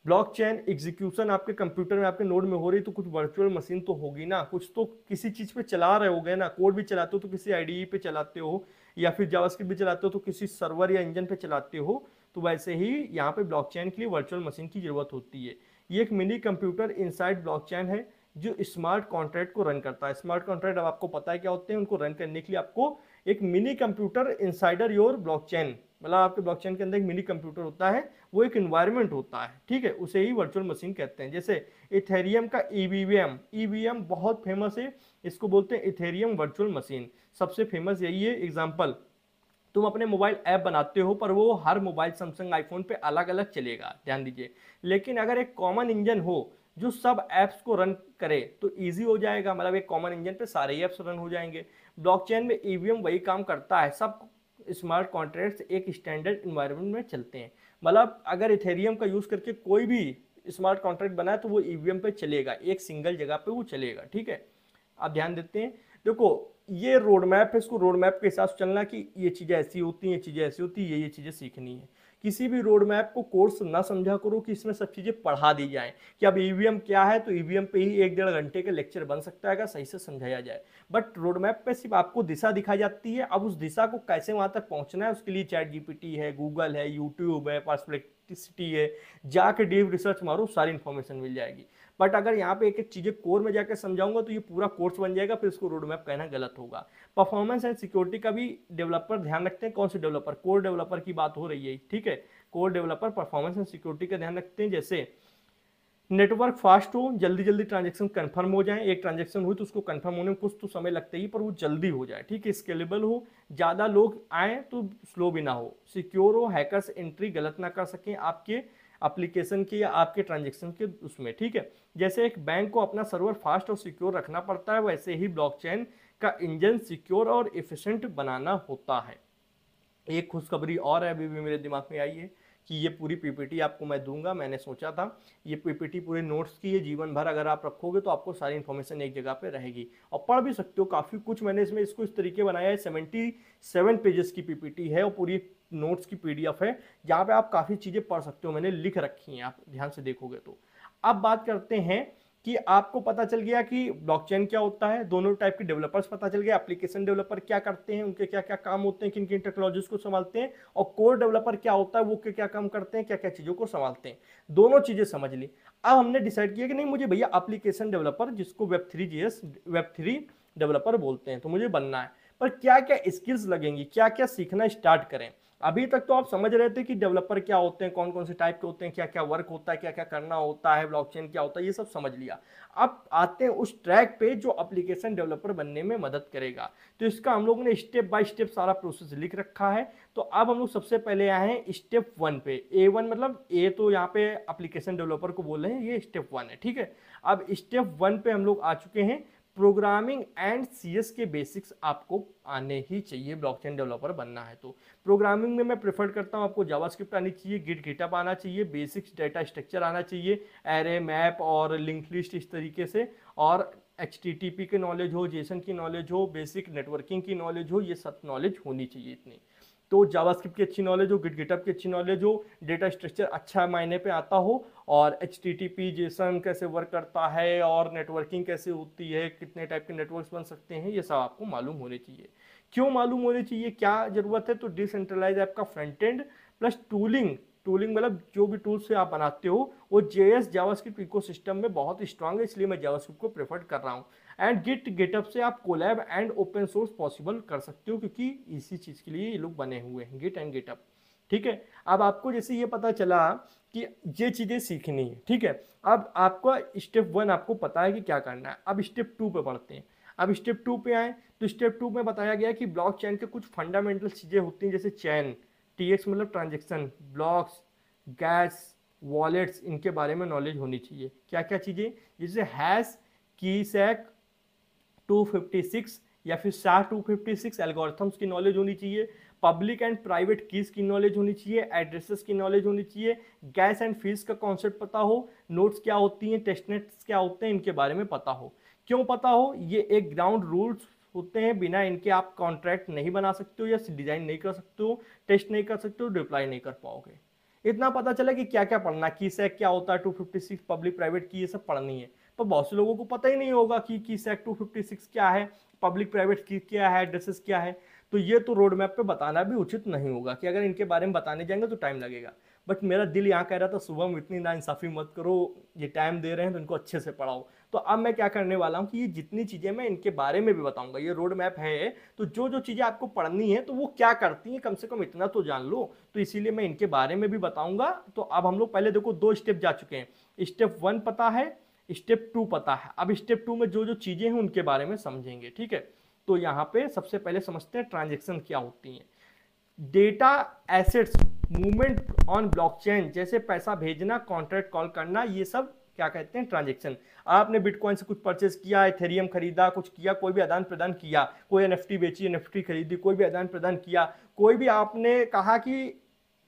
ब्लॉकचेन एग्जीक्यूशन आपके कंप्यूटर में, आपके नोड में हो रही, तो कुछ वर्चुअल मशीन तो होगी ना, कुछ तो किसी चीज पे चला रहे होगे ना। कोड भी चलाते हो तो किसी आईडीई पे चलाते हो, या फिर जावास्क्रिप्ट भी चलाते हो तो किसी सर्वर या इंजन पे चलाते हो। तो वैसे ही यहाँ पे ब्लॉकचेन के लिए वर्चुअल मशीन की जरूरत होती है। ये एक मिनी कंप्यूटर इनसाइड ब्लॉकचेन है जो स्मार्ट कॉन्ट्रैक्ट को रन करता है। स्मार्ट कॉन्ट्रैक्ट अब आपको पता है क्या होते हैं, उनको रन करने के लिए आपको एक mini computer insider your blockchain, मतलब आपके ब्लॉकचेन के अंदर एक मिनी कंप्यूटर होता है, वो एक इन्वायरमेंट होता है, ठीक है, उसे ही वर्चुअल मशीन कहते हैं। जैसे इथेरियम का ईवीएम, ईवीएम बहुत फेमस है, इसको बोलते हैं इथेरियम वर्चुअल मशीन, सबसे फेमस यही है। एग्जांपल, तुम अपने मोबाइल ऐप बनाते हो पर वो हर मोबाइल सैमसंग आईफोन पे अलग अलग चलेगा, ध्यान दीजिए। लेकिन अगर एक कॉमन इंजन हो जो सब ऐप्स को रन करे तो इजी हो जाएगा, मतलब एक कॉमन इंजन पे सारे ऐप्स रन हो जाएंगे। ब्लॉकचेन में ईवीएम वही काम करता है, सब स्मार्ट कॉन्ट्रैक्ट्स एक स्टैंडर्ड इन्वायरमेंट में चलते हैं। मतलब अगर इथेरियम का यूज करके कोई भी स्मार्ट कॉन्ट्रैक्ट बनाए तो वो ईवीएम पे चलेगा, एक सिंगल जगह पे वो चलेगा, ठीक है। आप ध्यान देते हैं, देखो ये रोड मैप है, इसको रोड मैप के हिसाब से चलना कि ये चीजें ऐसी होती हैं, ये चीजें ऐसी होती है, ये चीजें सीखनी है। किसी भी रोड मैप को कोर्स ना समझा करो कि इसमें सब चीजें पढ़ा दी जाए कि अब ईवीएम क्या है, तो ईवीएम पे ही 1-1.5 घंटे का लेक्चर बन सकता है अगर सही से समझाया जाए। बट रोड मैप पे सिर्फ आपको दिशा दिखाई जाती है, अब उस दिशा को कैसे वहां तक पहुंचना है उसके लिए चैट जीपीटी है, गूगल है, यूट्यूब है, पर्सप्लेक्सिटी है, जाके डीप रिसर्च मारो, सारी इंफॉर्मेशन मिल जाएगी। बट अगर यहाँ पे एक एक चीजें कोर में जाकर समझाऊंगा तो ये पूरा कोर्स बन जाएगा, फिर इसको रोड मैप कहना गलत होगा। परफॉर्मेंस एंड सिक्योरिटी का भी डेवलपर ध्यान रखते हैं, कौन से डेवलपर? कोर डेवलपर की बात हो रही है, ठीक है। Core developer performance and security का ध्यान रखते हैं, जैसे नेटवर्क फास्ट हो, जल्दी जल्दी ट्रांजेक्शन कंफर्म हो जाए, एक ट्रांजेक्शन हुई तो उसको कंफर्म होने में कुछ तो समय लगता ही, पर वो जल्दी हो जाए, ठीक है। स्केलेबल हो, ज़्यादा लोग आए तो स्लो भी ना हो, सिक्योर हो, हैकर्स एंट्री गलत ना कर सकें आपके एप्लीकेशन के या आपके ट्रांजेक्शन के उसमें, ठीक है। जैसे एक बैंक को अपना सर्वर फास्ट और सिक्योर रखना पड़ता है, वैसे ही ब्लॉकचेन का इंजन सिक्योर और एफिशिएंट बनाना होता है। एक खुशखबरी और है, अभी भी मेरे दिमाग में आई है कि ये पूरी पीपीटी आपको मैं दूंगा। मैंने सोचा था ये पीपीटी पूरे नोट्स की है, जीवन भर अगर आप रखोगे तो आपको सारी इन्फॉर्मेशन एक जगह पे रहेगी और पढ़ भी सकते हो काफ़ी कुछ। मैंने इसमें इसको इस तरीके बनाया है, 77 पेजेस की पीपीटी है और पूरी नोट्स की पीडीएफ है, जहाँ पे आप काफ़ी चीज़ें पढ़ सकते हो, मैंने लिख रखी हैं, आप ध्यान से देखोगे तो। अब बात करते हैं कि आपको पता चल गया कि ब्लॉकचेन क्या होता है, दोनों टाइप के डेवलपर्स पता चल गया, एप्लीकेशन डेवलपर क्या करते हैं, उनके क्या क्या काम होते हैं, किन किन टेक्नोलॉजीज को संभालते हैं, और कोर डेवलपर क्या होता है, वो क्या क्या काम करते हैं, क्या क्या चीजों को संभालते हैं। दोनों चीजें समझ ली। अब हमने डिसाइड किया कि नहीं, मुझे भैया एप्लीकेशन डेवलपर, जिसको वेब3 वेब3 डेवलपर बोलते हैं, तो मुझे बनना है। पर क्या क्या स्किल्स लगेंगी, क्या क्या सीखना स्टार्ट करें? अभी तक तो आप समझ रहे थे कि डेवलपर क्या होते हैं, कौन कौन से टाइप के होते हैं, क्या क्या वर्क होता है, क्या क्या करना होता है, ब्लॉकचेन क्या होता है, ये सब समझ लिया। अब आते हैं उस ट्रैक पे जो एप्लीकेशन डेवलपर बनने में मदद करेगा। तो इसका हम लोगों ने स्टेप बाय स्टेप सारा प्रोसेस लिख रखा है। तो अब हम लोग सबसे पहले आए हैं स्टेप 1 पे। A1 मतलब ए तो यहाँ पे एप्लीकेशन डेवलपर को बोल रहे हैं, ये स्टेप 1 है, ठीक है। अब स्टेप 1 पे हम लोग आ चुके हैं। प्रोग्रामिंग एंड सीएस के बेसिक्स आपको आने ही चाहिए ब्लॉकचेन डेवलपर बनना है तो। प्रोग्रामिंग में मैं प्रेफर करता हूँ आपको जावास्क्रिप्ट आनी चाहिए, गिटहब आना चाहिए, बेसिक्स डेटा स्ट्रक्चर आना चाहिए, एरे मैप और लिंक लिस्ट इस तरीके से, और HTTP की नॉलेज हो, जेसन की नॉलेज हो, बेसिक नेटवर्किंग की नॉलेज हो, ये सब नॉलेज होनी चाहिए इतनी। तो जावास्क्रिप्ट की अच्छी नॉलेज हो, गिटहब की अच्छी नॉलेज हो, डेटा स्ट्रक्चर अच्छा मायने पे आता हो, और HTTP जेसन कैसे वर्क करता है और नेटवर्किंग कैसे होती है, कितने टाइप के नेटवर्क्स बन सकते हैं, ये सब आपको मालूम होने चाहिए। क्यों मालूम होने चाहिए, क्या जरूरत है? तो डिसेंट्रलाइज ऐप का front end plus tooling, tooling मतलब जो भी टूल्स से आप बनाते हो वो JS जावास्क्रिप्ट इकोसिस्टम में बहुत स्ट्रांग है, इसलिए मैं जावास्क्रिप्ट को प्रेफर कर रहा हूँ। एंड गिटहब से आप collab and open source possible कर सकते हो, क्योंकि इसी चीज़ के लिए ये लोग बने हुए हैं, गिट एंड गिटहब, ठीक है। अब आपको जैसे ये पता चला कि ये चीज़ें सीखनी है, ठीक है। अब आपका स्टेप 1 आपको पता है कि क्या करना है। अब स्टेप 2 पे बढ़ते हैं। अब स्टेप 2 पे आए तो स्टेप 2 में बताया गया कि ब्लॉकचेन के कुछ फंडामेंटल चीज़ें होती हैं, जैसे चैन, TX मतलब ट्रांजेक्शन, ब्लॉक्स, गैस, वॉलेट्स, इनके बारे में नॉलेज होनी चाहिए। क्या क्या चीज़ें? जैसे हैश, की सैक, 256, या फिर SHA-256 एल्गोरिथम्स की नॉलेज होनी चाहिए, पब्लिक एंड प्राइवेट कीज की नॉलेज होनी चाहिए, एड्रेसेस की नॉलेज होनी चाहिए, गैस एंड फीस का कॉन्सेप्ट पता हो, नोट्स क्या होती हैं, टेस्टनेट्स क्या होते हैं, इनके बारे में पता हो। क्यों पता हो? ये एक ग्राउंड रूल्स होते हैं, बिना इनके आप कॉन्ट्रैक्ट नहीं बना सकते हो या डिजाइन नहीं कर सकते हो, टेस्ट नहीं कर सकते हो, डिप्लॉय नहीं कर पाओगे। इतना पता चला कि क्या क्या पढ़ना, की सैक क्या होता है, 256 पब्लिक प्राइवेट की, ये सब पढ़नी है। तो बहुत से लोगों को पता ही नहीं होगा कि की सैक 256 क्या है, पब्लिक प्राइवेट की क्या है, एड्रेसेस क्या है। तो ये तो रोड मैप पे बताना भी उचित नहीं होगा कि अगर इनके बारे में बताने जाएंगे तो टाइम लगेगा। बट मेरा दिल यहाँ कह रहा था शुभम इतनी नाइंसाफी मत करो, ये टाइम दे रहे हैं तो इनको अच्छे से पढ़ाओ। तो अब मैं क्या करने वाला हूँ कि ये जितनी चीजें मैं इनके बारे में भी बताऊंगा, ये रोड मैप है, तो जो जो चीजें आपको पढ़नी है तो वो क्या करती हैं कम से कम इतना तो जान लो। तो इसीलिए मैं इनके बारे में भी बताऊंगा। तो अब हम लोग पहले देखो 2 स्टेप जा चुके हैं, स्टेप 1 पता है, स्टेप 2 पता है। अब स्टेप 2 में जो जो चीजें हैं उनके बारे में समझेंगे, ठीक है। तो यहाँ पे सबसे पहले समझते हैं ट्रांजेक्शन क्या होती हैं। Data assets movement on blockchain, जैसे पैसा भेजना, कॉन्ट्रैक्ट कॉल करना, ये सब क्या कहते हैं ट्रांजेक्शन। आपने बिटकॉइन से कुछ परचेस किया, एथेरियम खरीदा, कुछ किया, कोई भी आदान प्रदान किया, कोई एनएफटी बेची, एनएफटी खरीदी, कोई भी आदान प्रदान किया, कोई भी आपने कहा कि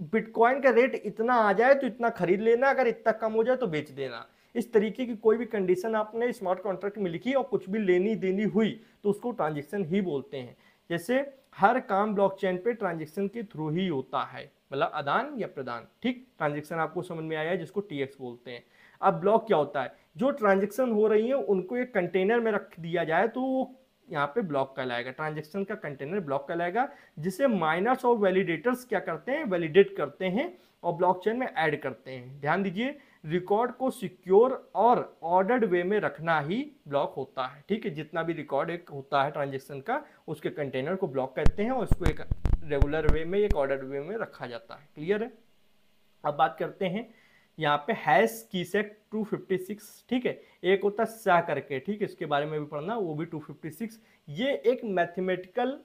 बिटकॉइन का रेट इतना आ जाए तो इतना खरीद लेना, अगर इतना कम हो जाए तो बेच देना, इस तरीके की कोई भी कंडीशन आपने स्मार्ट कॉन्ट्रैक्ट में लिखी और कुछ भी लेनी देनी हुई तो उसको ट्रांजेक्शन ही बोलते हैं। जैसे हर काम ब्लॉकचेन पे ट्रांजेक्शन के थ्रू ही होता है, मतलब आदान या प्रदान, ठीक। ट्रांजेक्शन आपको समझ में आया है, जिसको टीएक्स बोलते हैं। अब ब्लॉक क्या होता है? जो ट्रांजेक्शन हो रही है उनको एक कंटेनर में रख दिया जाए तो वो यहाँ पे ब्लॉक कहलाएगा, ट्रांजेक्शन का कंटेनर ब्लॉक कहलाएगा, जिसे माइनर्स और वैलिडेटर्स क्या करते हैं, वैलिडेट करते हैं और ब्लॉकचेन में ऐड करते हैं। ध्यान दीजिए, रिकॉर्ड को सिक्योर और ऑर्डर्ड वे में रखना ही ब्लॉक होता है, ठीक है। जितना भी रिकॉर्ड एक होता है ट्रांजेक्शन का, उसके कंटेनर को ब्लॉक कहते हैं और उसको एक रेगुलर वे में, एक ऑर्डर्ड वे में रखा जाता है। क्लियर है? अब बात करते हैं यहाँ पे हैश कीसेट 256, ठीक है। एक होता है सा करके, ठीक है, इसके बारे में भी पढ़ना, वो भी 256। ये एक मैथमेटिकल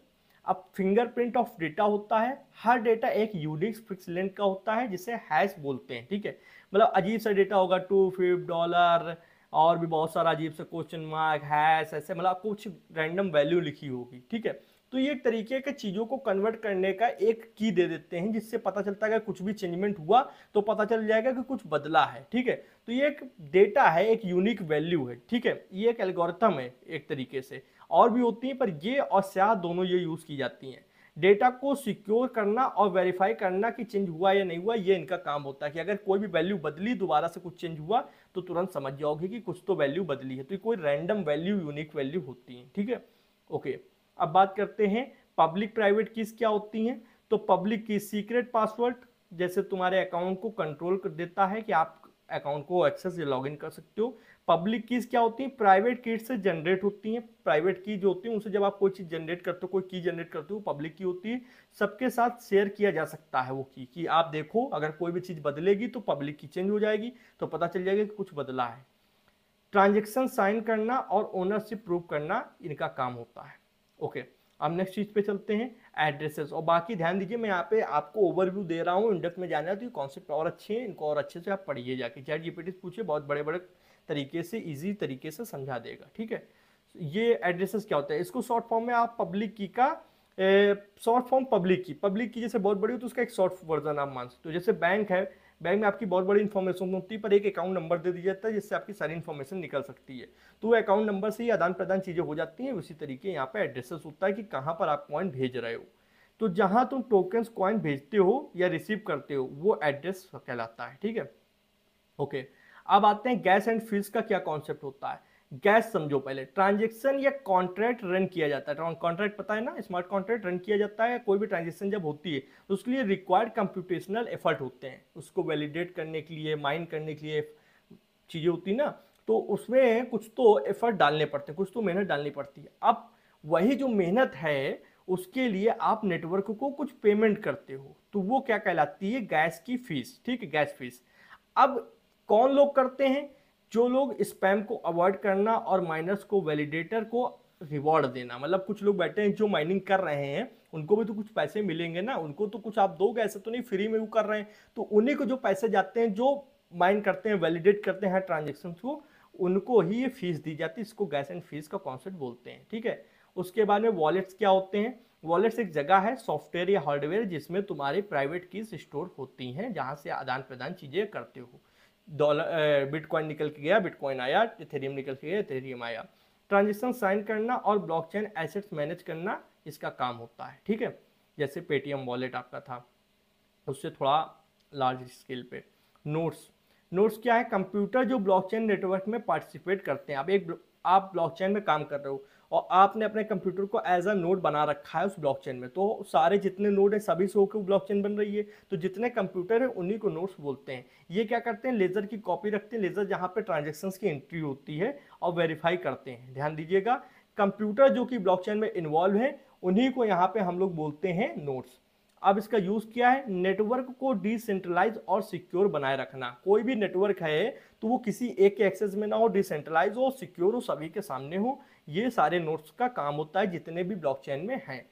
अब फिंगरप्रिंट ऑफ डेटा होता है। हर डेटा एक यूनिक फिक्स लेंथ का होता है जिसे हैश बोलते हैं, ठीक है। मतलब अजीब सा डेटा होगा, $2 और भी बहुत सारा अजीब सा क्वेश्चन मार्क, हैश, ऐसे मतलब कुछ रैंडम वैल्यू लिखी होगी, ठीक है। तो ये एक तरीके के चीज़ों को कन्वर्ट करने का एक की दे देते हैं, जिससे पता चलता है कि कुछ भी चेंजमेंट हुआ तो पता चल जाएगा कि कुछ बदला है, ठीक है। तो ये एक डेटा है, एक यूनिक वैल्यू है, ठीक है। ये एक एल्गोरिथम है एक तरीके से, और भी होती है पर ये और स्या दोनों ये यूज़ की जाती हैं। डेटा को सिक्योर करना और वेरीफाई करना कि चेंज हुआ या नहीं हुआ, ये इनका काम होता है कि अगर कोई भी वैल्यू बदली, दोबारा से कुछ चेंज हुआ तो तुरंत समझ जाओगे कि कुछ तो वैल्यू बदली है। तो ये कोई रैंडम वैल्यू, यूनिक वैल्यू होती है, ठीक है। ओके, अब बात करते हैं पब्लिक प्राइवेट कीज क्या होती हैं। तो पब्लिक की सीक्रेट पासवर्ड, जैसे तुम्हारे अकाउंट को कंट्रोल कर देता है कि आप अकाउंट को एक्सेस या लॉगिन कर सकते हो। पब्लिक कीज क्या होती है? प्राइवेट की से जनरेट होती हैं। प्राइवेट की जो होती है उनसे जब आप कोई चीज जनरेट करते हो, कोई की जनरेट करते हो, पब्लिक की होती है, सबके साथ शेयर किया जा सकता है वो की कि आप देखो अगर कोई भी चीज बदलेगी तो पब्लिक की चेंज हो जाएगी, तो पता चल जाएगा कि कुछ बदला है। ट्रांजेक्शन साइन करना और ओनरशिप प्रूव करना इनका काम होता है। ओके, अब नेक्स्ट चीज पे चलते हैं, एड्रेसेस। और बाकी ध्यान दीजिए, मैं यहाँ पे आपको ओवरव्यू दे रहा हूँ, इंडेक्स में जाना है तो ये कॉन्सेप्ट और अच्छे हैं, इनको और अच्छे से आप पढ़िए जाके, चैट जीपीटी से पूछिए, बहुत बड़े बड़े तरीके से, इजी तरीके से समझा देगा, ठीक है। ये एड्रेसेस क्या होता है? इसको शॉर्ट फॉर्म में आप पब्लिक की का शॉर्ट फॉर्म पब्लिक की जैसे बहुत बड़ी हो तो उसका एक शॉर्ट वर्जन आप मान सकते हो। जैसे बैंक है, बैंक में आपकी बहुत बड़ी इन्फॉर्मेशन होती है पर एक अकाउंट नंबर दे दिया जाता है जिससे आपकी सारी इन्फॉर्मेशन निकल सकती है, तो वो अकाउंट नंबर से ही आदान प्रदान चीज़ें हो जाती हैं। उसी तरीके यहाँ पे एड्रेसेस होता है कि कहाँ पर आप कॉइन भेज रहे हो। तो जहाँ तुम टोकन्स कॉइन भेजते हो या रिसीव करते हो वो एड्रेस कहलाता है, ठीक है। ओके, अब आते हैं गैस एंड फीस का क्या कॉन्सेप्ट होता है। गैस समझो पहले, ट्रांजेक्शन या कॉन्ट्रैक्ट रन किया जाता है, कॉन्ट्रैक्ट पता है ना, स्मार्ट कॉन्ट्रैक्ट रन किया जाता है। कोई भी ट्रांजेक्शन जब होती है तो उसके लिए रिक्वायर्ड कंप्यूटेशनल एफर्ट होते हैं, उसको वैलिडेट करने के लिए, माइन करने के लिए चीज़ें होती है ना, तो उसमें कुछ तो एफर्ट डालने पड़ते हैं, कुछ तो मेहनत डालनी पड़ती है। अब वही जो मेहनत है उसके लिए आप नेटवर्क को कुछ पेमेंट करते हो, तो वो क्या कहलाती है? गैस की फीस, ठीक है, गैस फीस। अब कौन लोग करते हैं? जो लोग स्पैम को अवॉइड करना और माइनर्स को, वैलिडेटर को रिवॉर्ड देना। मतलब कुछ लोग बैठे हैं जो माइनिंग कर रहे हैं, उनको भी तो कुछ पैसे मिलेंगे ना, उनको तो कुछ आप दोगे, ऐसे तो नहीं फ्री में वो कर रहे हैं। तो उन्हीं को जो पैसे जाते हैं, जो माइन करते हैं, वैलिडेट करते हैं ट्रांजेक्शन को, उनको ही ये फीस दी जाती है। इसको गैस एंड फीस का कॉन्सेप्ट बोलते हैं, ठीक है। उसके बाद में वॉलेट्स क्या होते हैं? वॉलेट्स एक जगह है, सॉफ्टवेयर या हार्डवेयर, जिसमें तुम्हारी प्राइवेट कीज स्टोर होती हैं, जहां से आदान प्रदान चीजें करते हो। डॉलर बिटकॉइन निकल के गया, बिटकॉइन आया, इथेरियम निकल के गया, इथेरियम आया। ट्रांजेक्शन साइन करना और ब्लॉकचेन एसेट्स मैनेज करना इसका काम होता है, ठीक है। जैसे पेटीएम वॉलेट आपका था, उससे थोड़ा लार्ज स्केल पे। नोड्स, नोड्स क्या है? कंप्यूटर जो ब्लॉकचेन नेटवर्क में पार्टिसिपेट करते हैं। आप ब्लॉकचेन में काम कर रहे हो और आपने अपने कंप्यूटर को एज अ नोड बना रखा है उस ब्लॉकचेन में, तो सारे जितने नोड हैं सभी से होकर ब्लॉकचेन बन रही है, तो जितने कंप्यूटर है उन्हीं को नोड्स बोलते हैं। ये क्या करते हैं? लेजर की कॉपी रखते हैं, लेजर जहाँ पे ट्रांजेक्शन्स की एंट्री होती है और वेरीफाई करते हैं। ध्यान दीजिएगा, कंप्यूटर जो कि ब्लॉकचेन में इन्वॉल्व है उन्हीं को यहाँ पे हम लोग बोलते हैं नोड्स। अब इसका यूज क्या है? नेटवर्क को डिसेंट्रलाइज और सिक्योर बनाए रखना। कोई भी नेटवर्क है तो वो किसी एक के एक्सेस में ना हो, डिसेंट्रलाइज हो, सिक्योर हो, सभी के सामने हो। ये सारे नोड्स का काम होता है जितने भी ब्लॉकचेन में हैं।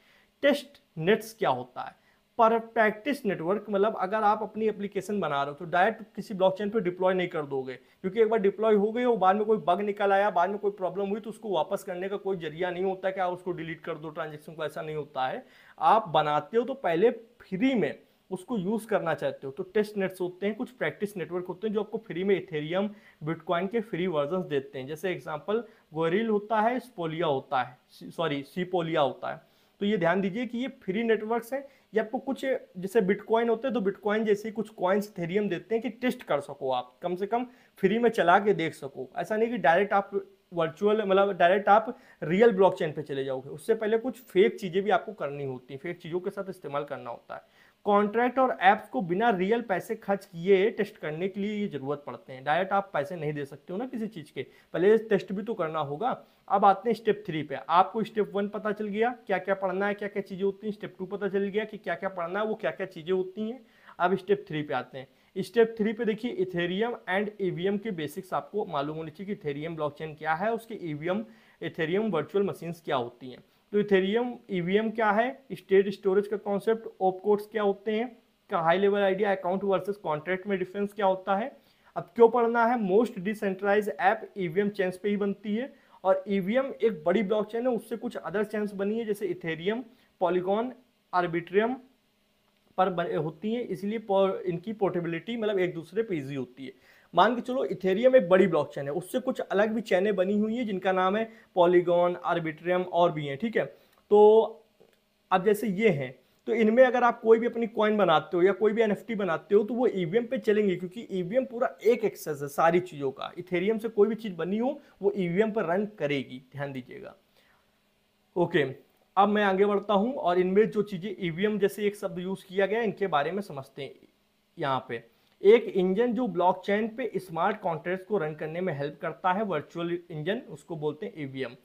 टेस्ट नेट्स क्या होता है? पर प्रैक्टिस नेटवर्क, मतलब अगर आप अपनी एप्लीकेशन बना रहे हो तो डायरेक्ट किसी ब्लॉकचेन पे डिप्लॉय नहीं कर दोगे, क्योंकि एक बार डिप्लॉय हो गई और बाद में कोई बग निकल आया, बाद में कोई प्रॉब्लम हुई, तो उसको वापस करने का कोई जरिया नहीं होता कि आप उसको डिलीट कर दो ट्रांजेक्शन को, ऐसा नहीं होता है। आप बनाते हो तो पहले फ्री में उसको यूज करना चाहते हो, तो टेस्ट नेट्स होते हैं, कुछ प्रैक्टिस नेटवर्क होते हैं जो आपको फ्री में इथेरियम बिटकॉइन के फ्री वर्जन देते हैं। जैसे एग्जांपल गोरिल होता है, स्पोलिया होता है, सॉरी सीपोलिया होता है। तो ये ध्यान दीजिए कि ये फ्री नेटवर्क्स हैं। ये आपको कुछ, जैसे बिटकॉइन होते हैं तो बिटकॉइन जैसे कुछ कॉइन्स इथेरियम देते हैं कि टेस्ट कर सको, आप कम से कम फ्री में चला के देख सको। ऐसा नहीं कि डायरेक्ट आप वर्चुअल, मतलब डायरेक्ट आप रियल ब्लॉकचेन पे चले जाओगे, उससे पहले कुछ फेक चीजें भी आपको करनी होती है, फेक चीजों के साथ इस्तेमाल करना होता है। कॉन्ट्रैक्ट और ऐप्स को बिना रियल पैसे खर्च किए टेस्ट करने के लिए ये जरूरत पड़ते हैं। डायरेक्ट आप पैसे नहीं दे सकते हो ना किसी चीज के, पहले टेस्ट भी तो करना होगा। अब आते हैं स्टेप 3 पे। आपको स्टेप 1 पता चल गया क्या क्या पढ़ना है, क्या क्या चीजें होती हैं। स्टेप 2 पता चल गया कि क्या क्या पढ़ना है, वो क्या क्या चीजें होती हैं। अब स्टेप 3 पे आते हैं। स्टेप 3 पे देखिए, इथेरियम एंड ईवीएम के बेसिक्स आपको मालूम होनी चाहिए कि इथेरियम ब्लॉकचेन क्या है, उसके ईवीएम इथेरियम वर्चुअल मशीन्स क्या होती हैं। तो इथेरियम ईवीएम क्या है? स्टेट स्टोरेज का कॉन्सेप्ट। ऑप कोड्स क्या होते हैं का high level idea. Account versus contract में डिफरेंस क्या होता है। अब क्यों पढ़ना है? Most decentralise app EVM chains पे ही बनती है, और ईवीएम एक बड़ी ब्लॉकचेन है, उससे कुछ अदर चेन्स बनी है जैसे इथेरियम, पॉलीगॉन, आर्बिट्रियम पर होती है, इसलिए इनकी पोर्टेबिलिटी मतलब एक दूसरे पे इजी होती है। मान के चलो इथेरियम एक बड़ी ब्लॉकचेन है, उससे कुछ अलग भी चेनें बनी हुई है जिनका नाम है पॉलीगॉन, आर्बिट्रियम और भी हैं, ठीक है। तो अब जैसे ये हैं, तो इनमें अगर आप कोई भी अपनी कॉइन बनाते हो या कोई भी एनएफटी बनाते हो तो वो ईवीएम पे चलेंगे, क्योंकि ईवीएम पूरा एक एक्सेस है सारी चीजों का। इथेरियम से कोई भी चीज बनी हो वो ईवीएम पर रन करेगी, ध्यान दीजिएगा। ओके, अब मैं आगे बढ़ता हूं और इनमें जो चीजें ईवीएम जैसे एक शब्द यूज किया गया इनके बारे में समझते हैं। यहाँ पे एक इंजन जो ब्लॉकचेन पे स्मार्ट कॉन्ट्रैक्ट्स को रन करने में हेल्प करता है, वर्चुअल इंजन, उसको बोलते हैं ईवीएम।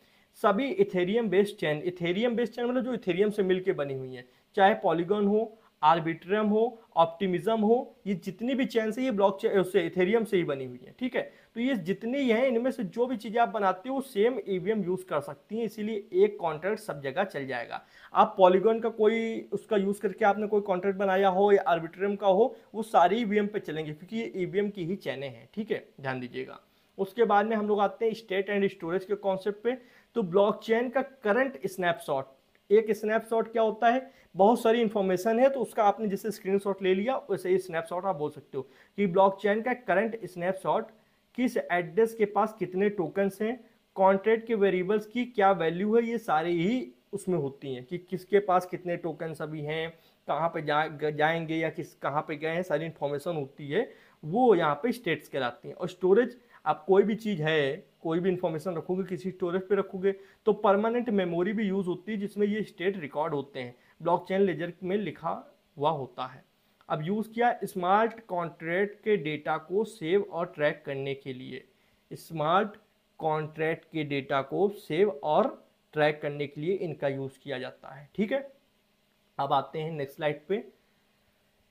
सभी Ethereum based chain, Ethereum based chain मतलब जो इथेरियम से मिलकर बनी हुई है, चाहे पॉलीगॉन हो, आर्बिट्रियम हो, ऑप्टिमिज्म हो, ये जितनी भी चेन है ये ब्लॉकचेन उससे इथेरियम से ही बनी हुई है, ठीक है। तो ये जितनी हैं इनमें से जो भी चीजें आप बनाते हो वो सेम ईवीएम यूज कर सकती हैं, इसीलिए एक कॉन्ट्रैक्ट सब जगह चल जाएगा। आप पॉलीगॉन का कोई उसका यूज करके आपने कोई कॉन्ट्रैक्ट बनाया हो या आर्बिट्रियम का हो, वो सारी ईवीएम पे चलेंगे क्योंकि ये ईवीएम की ही चैनें हैं, ठीक है, ध्यान दीजिएगा। उसके बाद में हम लोग आते हैं स्टेट एंड स्टोरेज के कॉन्सेप्ट पे। तो ब्लॉकचेन का करंट स्नैपशॉट, एक स्नैपशॉट क्या होता है? बहुत सारी इंफॉर्मेशन है तो उसका आपने जैसे स्क्रीनशॉट ले लिया वैसे ही स्नैपशॉट आप बोल सकते हो कि ब्लॉकचेन का करंट स्नैपशॉट किस एड्रेस के पास कितने टोकन्स हैं, कॉन्ट्रैक्ट के वेरिएबल्स की क्या वैल्यू है, ये सारी ही उसमें होती हैं कि किसके पास कितने टोकन्स अभी हैं, कहाँ पे जाएंगे या कहाँ पे गए हैं, सारी इंफॉर्मेशन होती है, वो यहाँ पे स्टेट्स कहलाती हैं। और स्टोरेज, आप कोई भी चीज़ है, कोई भी इंफॉर्मेशन रखोगे किसी स्टोरेज पे रखोगे तो परमानेंट मेमोरी भी यूज होती है जिसमें ये स्टेट रिकॉर्ड होते हैं, ब्लॉकचेन लेजर में लिखा हुआ होता है। अब यूज किया स्मार्ट कॉन्ट्रैक्ट के डेटा को सेव और ट्रैक करने के लिए, स्मार्ट कॉन्ट्रैक्ट के डेटा को सेव और ट्रैक करने के लिए इनका यूज किया जाता है, ठीक है। अब आते हैं नेक्स्ट स्लाइड पे।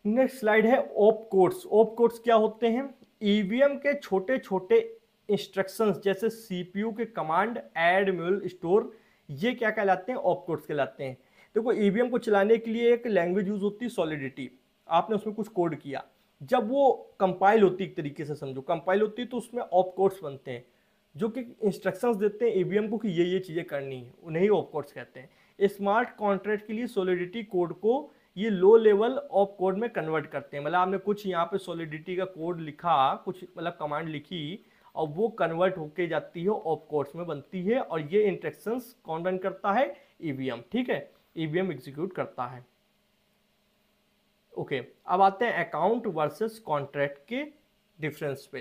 नेक्स्ट स्लाइड है ओप कोड्स। ओप कोड्स क्या होते हैं? ईवीएम के छोटे छोटे इंस्ट्रक्शंस जैसे सीपीयू के कमांड, ऐड, म्यूल, स्टोर, ये क्या कहलाते हैं? ओप कोड्स कहलाते हैं। देखो ईवीएम को चलाने के लिए एक लैंग्वेज यूज होती है सॉलिडिटी, आपने उसमें कुछ कोड किया, जब वो कंपाइल होती है, एक तरीके से समझो कंपाइल होती है तो उसमें ऑप कोड्स बनते हैं। जो कि इंस्ट्रक्शंस देते हैं ईवीएम को कि ये चीज़ें करनी है, उन्हें ही ऑप कोड्स कहते हैं। स्मार्ट कॉन्ट्रैक्ट के लिए सॉलिडिटी कोड को ये लो लेवल ऑफ कोड में कन्वर्ट करते हैं। मतलब आपने कुछ यहाँ पे सॉलिडिटी का कोड लिखा, कुछ मतलब कमांड लिखी, और वो कन्वर्ट होके जाती है ऑप कोड्स में बनती है, और ये इंस्ट्रक्शंस कौन रन करता है? ईवीएम। ठीक है, ईवीएम एग्जीक्यूट करता है। ओके, अब आते हैं अकाउंट वर्सेस कॉन्ट्रैक्ट के डिफरेंस पे।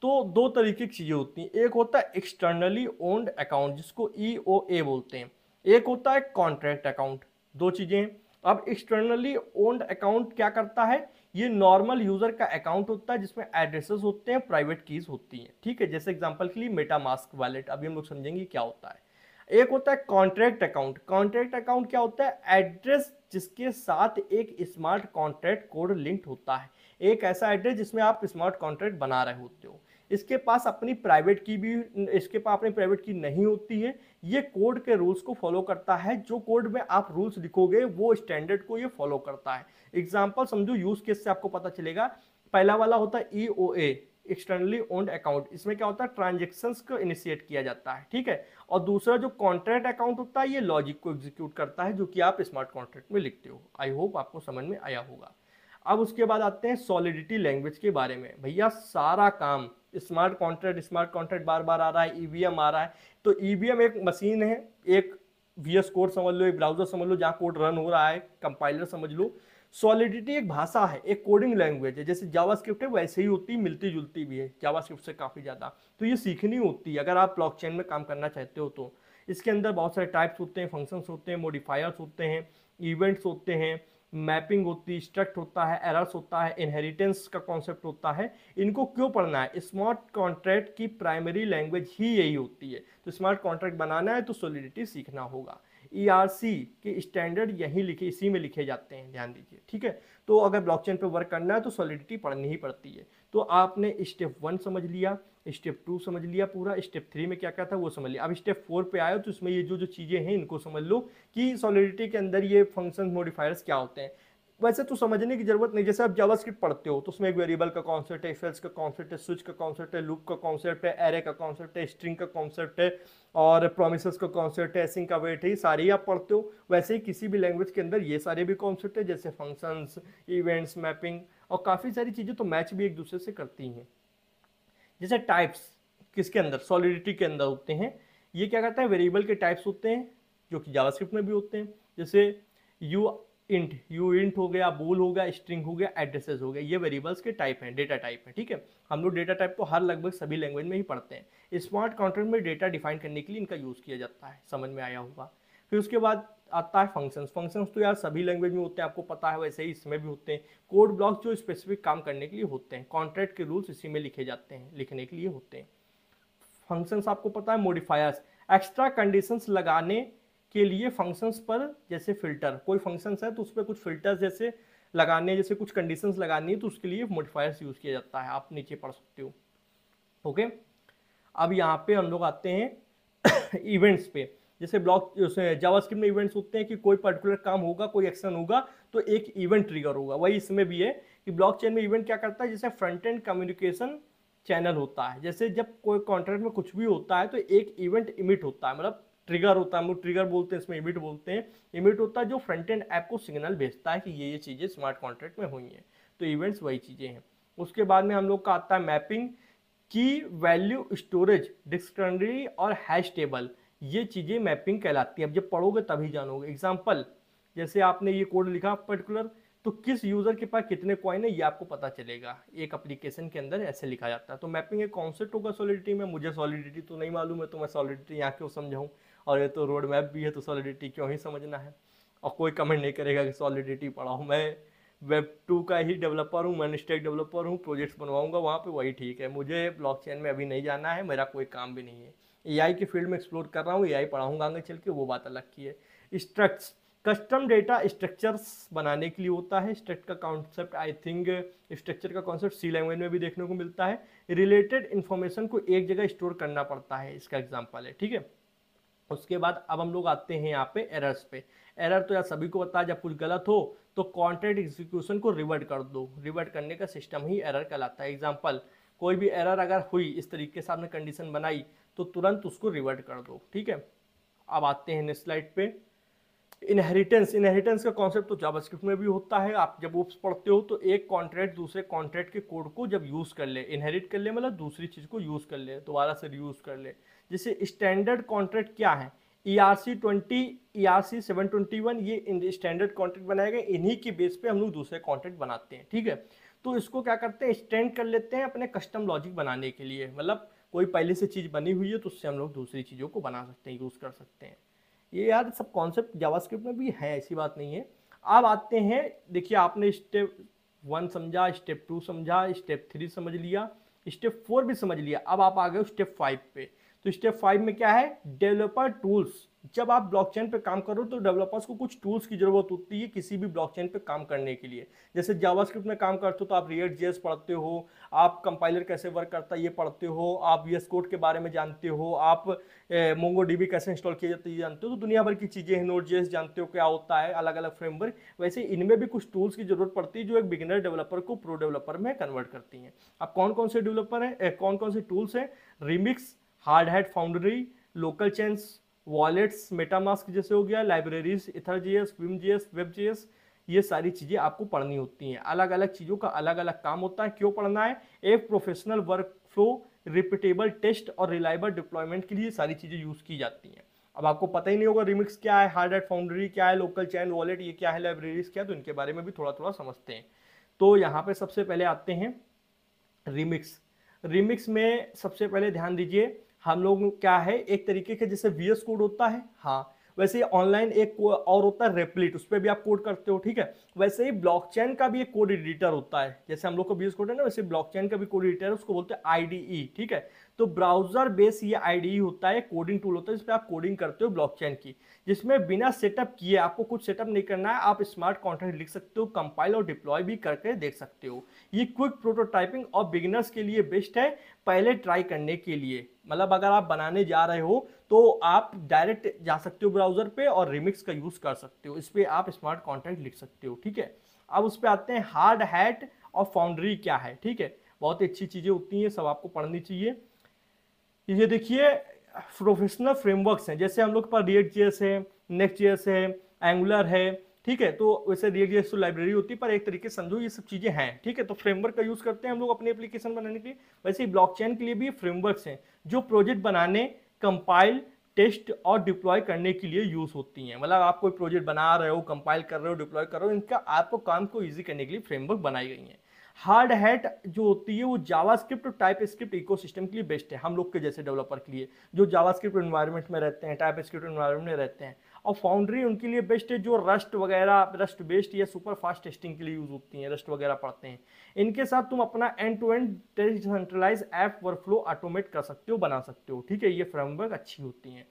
तो दो तरीके की चीजें होती हैं, एक होता है एक्सटर्नली ओन्ड अकाउंट जिसको EOA बोलते हैं, एक होता है कॉन्ट्रैक्ट अकाउंट। दो चीजें हैं। अब एक्सटर्नली ओन्ड अकाउंट क्या करता है? ये नॉर्मल यूजर का अकाउंट होता है जिसमें एड्रेसेस होते हैं, प्राइवेट कीज होती हैं। ठीक है, जैसे एग्जांपल के लिए मेटामास्क वॉलेट, अभी हम लोग समझेंगे क्या होता है। एक होता है कॉन्ट्रैक्ट अकाउंट। कॉन्ट्रैक्ट अकाउंट क्या होता है? एड्रेस जिसके साथ एक स्मार्ट कॉन्ट्रैक्ट कोड लिंक्ड होता है, एक ऐसा एड्रेस जिसमें आप स्मार्ट कॉन्ट्रैक्ट बना रहे होते हो। इसके पास अपनी प्राइवेट की भी, इसके पास अपनी प्राइवेट की नहीं होती है। ये कोड के रूल्स को फॉलो करता है, जो कोड में आप रूल्स लिखोगे वो स्टैंडर्ड को ये फॉलो करता है। एग्जांपल समझो, यूज केस से आपको पता चलेगा। पहला वाला होता है EOA, एक्सटर्नली ओन्ड अकाउंट। इसमें क्या होता है? ट्रांजेक्शन्स को इनिशिएट किया जाता है। ठीक है, और दूसरा जो कॉन्ट्रैक्ट अकाउंट होता है, ये लॉजिक को एग्जीक्यूट करता है जो कि आप स्मार्ट कॉन्ट्रैक्ट में लिखते हो। आई होप आपको समझ में आया होगा। अब उसके बाद आते हैं सॉलिडिटी लैंग्वेज के बारे में। भैया सारा काम स्मार्ट कॉन्ट्रैक्ट बार बार आ रहा है, ईवीएम आ रहा है। तो ईवीएम एक मशीन है, एक VS कोड समझ लो, एक ब्राउजर समझ लो जहाँ कोड रन हो रहा है, कंपाइलर समझ लो। सॉलिडिटी एक भाषा है, एक कोडिंग लैंग्वेज है। जैसे जावास्क्रिप्ट है वैसे ही होती है, मिलती जुलती भी है जावास्क्रिप्ट से काफ़ी ज़्यादा। तो ये सीखनी होती है अगर आप ब्लॉकचेन में काम करना चाहते हो तो। इसके अंदर बहुत सारे टाइप्स होते हैं, फंक्शंस होते हैं, मॉडिफायर्स होते हैं, इवेंट्स होते हैं, मैपिंग होती है, स्ट्रक्ट होता है, एरर्स होता है, इनहेरिटेंस का कॉन्सेप्ट होता है। इनको क्यों पढ़ना है? स्मार्ट कॉन्ट्रैक्ट की प्राइमरी लैंग्वेज ही यही होती है। तो स्मार्ट कॉन्ट्रैक्ट बनाना है तो सॉलिडिटी सीखना होगा। ERC के स्टैंडर्ड यहीं लिखे, इसी में लिखे जाते हैं, ध्यान दीजिए। ठीक है, तो अगर ब्लॉकचेन पे वर्क करना है तो सॉलिडिटी पढ़नी ही पड़ती है। तो आपने स्टेप 1 समझ लिया, स्टेप 2 समझ लिया पूरा, स्टेप 3 में क्या क्या था वो समझ लिया। अब स्टेप 4 पे आए तो इसमें ये जो जो चीज़ें हैं इनको समझ लो कि सॉलिडिटी के अंदर ये फंक्शन मॉडिफायर्स क्या होते हैं। वैसे तो समझने की जरूरत नहीं, जैसे आप जावास्क्रिप्ट पढ़ते हो तो उसमें एक वेरिएबल का कॉन्सेप्ट है, इफ एल्स का कॉन्सेप्ट है, स्विच का कॉन्सेप्ट है, लूप का कॉन्सेप्ट है, एरे का कॉन्सेप्ट है, स्ट्रिंग का कॉन्सेप्ट है, और प्रोमिसेस का कॉन्सेप्ट है, एसिंग का वेट है, ये सारे ही आप पढ़ते हो। वैसे ही किसी भी लैंग्वेज के अंदर ये सारे भी कॉन्सेप्ट है, जैसे फंक्शंस, इवेंट्स, मैपिंग, और काफ़ी सारी चीज़ें तो मैच भी एक दूसरे से करती हैं। जैसे टाइप्स किसके अंदर? सॉलिडिटी के अंदर होते हैं। ये क्या करता है? वेरिएबल के टाइप्स होते हैं जो कि जावास्क्रिप्ट में भी होते हैं। जैसे यू इंट हो गया, बूल हो गया, स्ट्रिंग हो गया, एड्रेसेस हो गया, ये वेरिएबल्स के टाइप हैं, डेटा टाइप है। ठीक है, हम लोग डेटा टाइप को हर लगभग सभी लैंग्वेज में ही पढ़ते हैं। स्मार्ट कॉन्ट्रैक्ट में डेटा डिफाइन करने के लिए इनका यूज़ किया जाता है, समझ में आया होगा। फिर उसके बाद आता है फंक्शंस। फंक्शंस तो यार सभी लैंग्वेज में होते हैं, आपको पता है, वैसे ही इसमें भी होते हैं। कोड ब्लॉक जो स्पेसिफिक काम करने के लिए होते हैं, कॉन्ट्रैक्ट के रूल्स इसी में लिखे जाते हैं, लिखने के लिए होते हैं। फंक्शंस आपको पता है, मॉडिफायर्स, एक्स्ट्रा कंडीशंस लगाने के लिए फंक्शंस पर, जैसे फिल्टर, कोई फंक्शंस है तो उस पर कुछ फिल्टर्स जैसे लगाने, जैसे कुछ कंडीशंस लगानी है तो उसके लिए मॉडिफायर्स यूज किया जाता है, आप नीचे पढ़ सकते हो। ओके, अब यहाँ पे हम लोग आते हैं इवेंट्स पे। जैसे ब्लॉक जावास्क्रिप्ट में इवेंट्स होते हैं कि कोई पर्टिकुलर काम होगा, कोई एक्शन होगा तो एक इवेंट ट्रिगर होगा। वही इसमें भी है कि ब्लॉकचेन में इवेंट क्या करता है, जैसे फ्रंट एंड कम्युनिकेशन चैनल होता है। जैसे जब कोई कॉन्ट्रैक्ट में कुछ भी होता है तो एक इवेंट इमिट होता है, मतलब ट्रिगर होता है, हम लोग ट्रिगर बोलते हैं, इसमें इमिट बोलते हैं। इमिट होता है जो फ्रंट एंड ऐप को सिग्नल भेजता है कि ये चीज़ें स्मार्ट कॉन्ट्रैक्ट में हुई हैं। तो इवेंट्स वही चीज़ें हैं। उसके बाद में हम लोग का आता है मैपिंग, की वैल्यू स्टोरेज, डिक्शनरी और हैश टेबल, ये चीज़ें मैपिंग कहलाती हैं। अब जब पढ़ोगे तभी जानोगे। एग्जाम्पल, जैसे आपने ये कोड लिखा पर्टिकुलर, तो किस यूज़र के पास कितने कॉइन है ये आपको पता चलेगा, एक एप्लीकेशन के अंदर ऐसे लिखा जाता है। तो मैपिंग एक कॉन्सेप्ट होगा सॉलिडिटी में। मुझे सॉलिडिटी तो नहीं मालूम है, तो मैं सॉलिडिटी यहाँ क्यों समझाऊँ, और ये तो रोड मैप भी है तो सॉलिडिटी क्यों ही समझना है। और कोई कमेंट नहीं करेगा कि सॉलिडिटी पढ़ाओ। मैं वेब 2 का ही डेवलपर हूँ, मैं स्टैक डेवलपर हूँ, प्रोजेक्ट्स बनवाऊंगा वहाँ पे, वही ठीक है। मुझे ब्लॉकचेन में अभी नहीं जाना है, मेरा कोई काम भी नहीं है। एआई की फील्ड में एक्सप्लोर कर रहा हूँ, एआई पढ़ाऊंगा आगे चल के, वो बात अलग की है। स्ट्रक्ट्स, कस्टम डेटा स्ट्रक्चर्स बनाने के लिए होता है। स्ट्रक्ट का कॉन्सेप्ट, आई थिंक स्ट्रक्चर का कॉन्सेप्ट सी लैंग्वेज में भी देखने को मिलता है। रिलेटेड इन्फॉर्मेशन को एक जगह स्टोर करना पड़ता है, इसका एग्जाम्पल है। ठीक है, उसके बाद अब हम लोग आते हैं यहाँ पे एरर्स पे। एरर तो यार सभी को पता है, जब कुछ गलत हो तो कॉन्ट्रैक्ट एग्जीक्यूशन को रिवर्ट कर दो। रिवर्ट करने का सिस्टम ही एरर कहलाता है। एग्जांपल, कोई भी एरर अगर हुई, इस तरीके से आपने कंडीशन बनाई तो तुरंत उसको रिवर्ट कर दो। ठीक है, अब आते हैं नेक्स्ट स्लाइड पे। इनहेरिटेंस का कॉन्सेप्ट तो जावास्क्रिप्ट में भी होता है। आप जब ओप्स पढ़ते हो तो एक कॉन्ट्रैक्ट दूसरे कॉन्ट्रैक्ट के कोड को जब यूज कर ले, इनहेरिट कर ले मतलब दूसरी चीज को यूज कर ले, दोबारा से यूज कर ले। जैसे स्टैंडर्ड कॉन्ट्रैक्ट क्या है, ERC20, ERC721, ये स्टैंडर्ड कॉन्ट्रैक्ट बनाए गए, इन्हीं की बेस पे हम लोग दूसरे कॉन्ट्रैक्ट बनाते हैं। ठीक है, तो इसको क्या करते हैं, एक्सटेंड कर लेते हैं अपने कस्टम लॉजिक बनाने के लिए, मतलब कोई पहले से चीज बनी हुई है तो उससे हम लोग दूसरी चीजों को बना सकते हैं, यूज कर सकते हैं। ये यार सब कॉन्सेप्ट जावास्क्रिप्ट में भी है, ऐसी बात नहीं है। अब आते हैं, देखिए आपने स्टेप 1 समझा, स्टेप 2 समझा, स्टेप 3 समझ लिया, स्टेप 4 भी समझ लिया। अब आप आ गए स्टेप 5 पे। तो स्टेप 5 में क्या है, डेवलपर टूल्स। जब आप ब्लॉकचेन पे काम करो तो डेवलपर्स को कुछ टूल्स की जरूरत होती है किसी भी ब्लॉकचेन पे काम करने के लिए। जैसे जावास्क्रिप्ट में काम करते हो तो आप रिएक्ट जेएस पढ़ते हो, आप कंपाइलर कैसे वर्क करता है ये पढ़ते हो, आप VS कोड के बारे में जानते हो, आप मोंगोडीबी कैसे इंस्टॉल किया जाता है ये जानते हो, तो दुनिया भर की चीजें हैं, नोड जेएस जानते हो क्या होता है, अलग अलग फ्रेमवर्क। वैसे इनमें भी कुछ टूल्स की जरूरत पड़ती है जो एक बिगिनर डेवलपर को प्रो डेवलपर में कन्वर्ट करती हैं। अब कौन कौन से डेवलपर हैं, कौन कौन से टूल्स हैं, remix, hard hat foundry, local chains, wallets, MetaMask जैसे हो गया, लाइब्रेरीज, इथरजेएस, विमजेएस, वेबजेएस, ये सारी चीजें आपको पढ़नी होती हैं। अलग अलग चीजों का अलग अलग काम होता है। क्यों पढ़ना है, एक professional work flow, repeatable test और रिलायबल डिप्लॉयमेंट के लिए सारी चीजें यूज की जाती हैं। अब आपको पता ही नहीं होगा रिमिक्स क्या है, हार्ड हैट फाउंड्री क्या है, लोकल चैन वॉलेट ये क्या है, लाइब्रेरीज क्या है, तो इनके बारे में भी थोड़ा थोड़ा समझते हैं। तो यहाँ पे सबसे पहले आते हैं रिमिक्स। रिमिक्स में सबसे पहले ध्यान दीजिए, हम लोग क्या है, एक तरीके के जैसे VS कोड होता है, हाँ वैसे ऑनलाइन एक और होता है रेप्लिट, उस पर भी आप कोड करते हो। ठीक है, वैसे ही ब्लॉकचेन का भी एक कोड एडिटर होता है, जैसे हम लोग का VS कोड है ना, वैसे ब्लॉकचेन का भी कोड एडिटर है, उसको बोलते हैं IDE। ठीक है, तो ब्राउजर बेस ये IDE होता है, कोडिंग टूल होता है जिसपे आप कोडिंग करते हो ब्लॉकचेन की, जिसमें बिना सेटअप किए, आपको कुछ सेटअप नहीं करना है, आप स्मार्ट कॉन्ट्रैक्ट लिख सकते हो, कंपाइल और डिप्लॉय भी करके देख सकते हो। ये क्विक प्रोटोटाइपिंग और बिगिनर्स के लिए बेस्ट है, पहले ट्राई करने के लिए। मतलब अगर आप बनाने जा रहे हो तो आप डायरेक्ट जा सकते हो ब्राउजर पे और रिमिक्स का यूज कर सकते हो, इस पे आप स्मार्ट कॉन्ट्रैक्ट लिख सकते हो। ठीक है, अब उस पे आते हैं हार्ड हैट और फाउंड्री क्या है। ठीक है, बहुत ही अच्छी चीजें होती हैं, सब आपको पढ़नी चाहिए। ये देखिए प्रोफेशनल फ्रेमवर्क्स हैं, जैसे हम लोग के पास रिएक्ट जेएस है, नेक्स्ट जेएस है, एंगुलर है। ठीक है, तो वैसे रिएक्ट जेएस तो लाइब्रेरी होती है, पर एक तरीके से समझो ये सब चीजें हैं। ठीक है, तो फ्रेमवर्क का यूज करते हैं हम लोग अपनी एप्लीकेशन बनाने के लिए। वैसे ही ब्लॉकचेन के लिए भी फ्रेमवर्क्स हैं जो प्रोजेक्ट बनाने, कंपाइल, टेस्ट और डिप्लॉय करने के लिए यूज होती हैं। मतलब आप कोई प्रोजेक्ट बना रहे हो, कंपाइल कर रहे हो, डिप्लॉय कर रहे हो, इनका आपको काम को ईजी करने के लिए फ्रेमवर्क बनाई गई हैं। हार्ड हैट जो होती है वो जावास्क्रिप्ट और टाइपस्क्रिप्ट इकोसिस्टम के लिए बेस्ट है, हम लोग के जैसे डेवलपर के लिए जो जावास्क्रिप्ट एनवायरनमेंट में रहते हैं, टाइपस्क्रिप्ट एनवायरनमेंट में रहते हैं। और फाउंड्री उनके लिए बेस्ट है जो रस्ट वगैरह, रस्ट बेस्ड या सुपर फास्ट टेस्टिंग के लिए यूज होती हैं, रस्ट वगैरह पढ़ते हैं। इनके साथ तुम अपना end to end decentralise app workflow automate कर सकते हो, बना सकते हो। ठीक है, ये फ्रेमवर्क अच्छी होती हैं।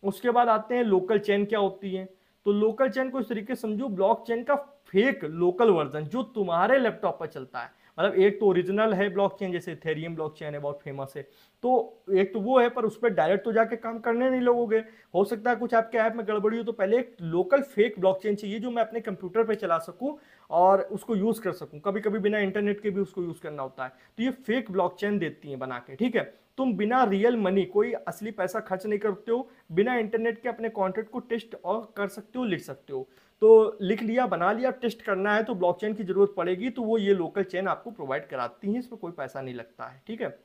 उसके बाद आते हैं लोकल चेन क्या होती है। तो लोकल चेन को इस तरीके से समझो, ब्लॉक चेन का फेक लोकल वर्जन जो तुम्हारे लैपटॉप पर चलता है। मतलब एक तो ओरिजिनल है ब्लॉकचेन, जैसे इथेरियम ब्लॉकचेन है, बहुत फेमस है, तो एक तो वो है, पर उस पर डायरेक्ट तो जाके काम करने नहीं लगोगे। हो सकता है कुछ आपके ऐप में गड़बड़ी हो, तो पहले एक लोकल फेक ब्लॉकचेन चाहिए जो मैं अपने कंप्यूटर पे चला सकूं और उसको यूज कर सकूं। कभी कभी बिना इंटरनेट के भी उसको यूज करना होता है, तो ये फेक ब्लॉकचेन देती है बना के। ठीक है, तुम बिना रियल मनी, कोई असली पैसा खर्च नहीं करते हो, बिना इंटरनेट के अपने कॉन्टेंट को टेस्ट और कर सकते हो, लिख सकते हो। तो लिख लिया, बना लिया, टेस्ट करना है तो ब्लॉकचेन की जरूरत पड़ेगी, तो वो ये लोकल चेन आपको प्रोवाइड कराती है, इसमें कोई पैसा नहीं लगता है। ठीक है,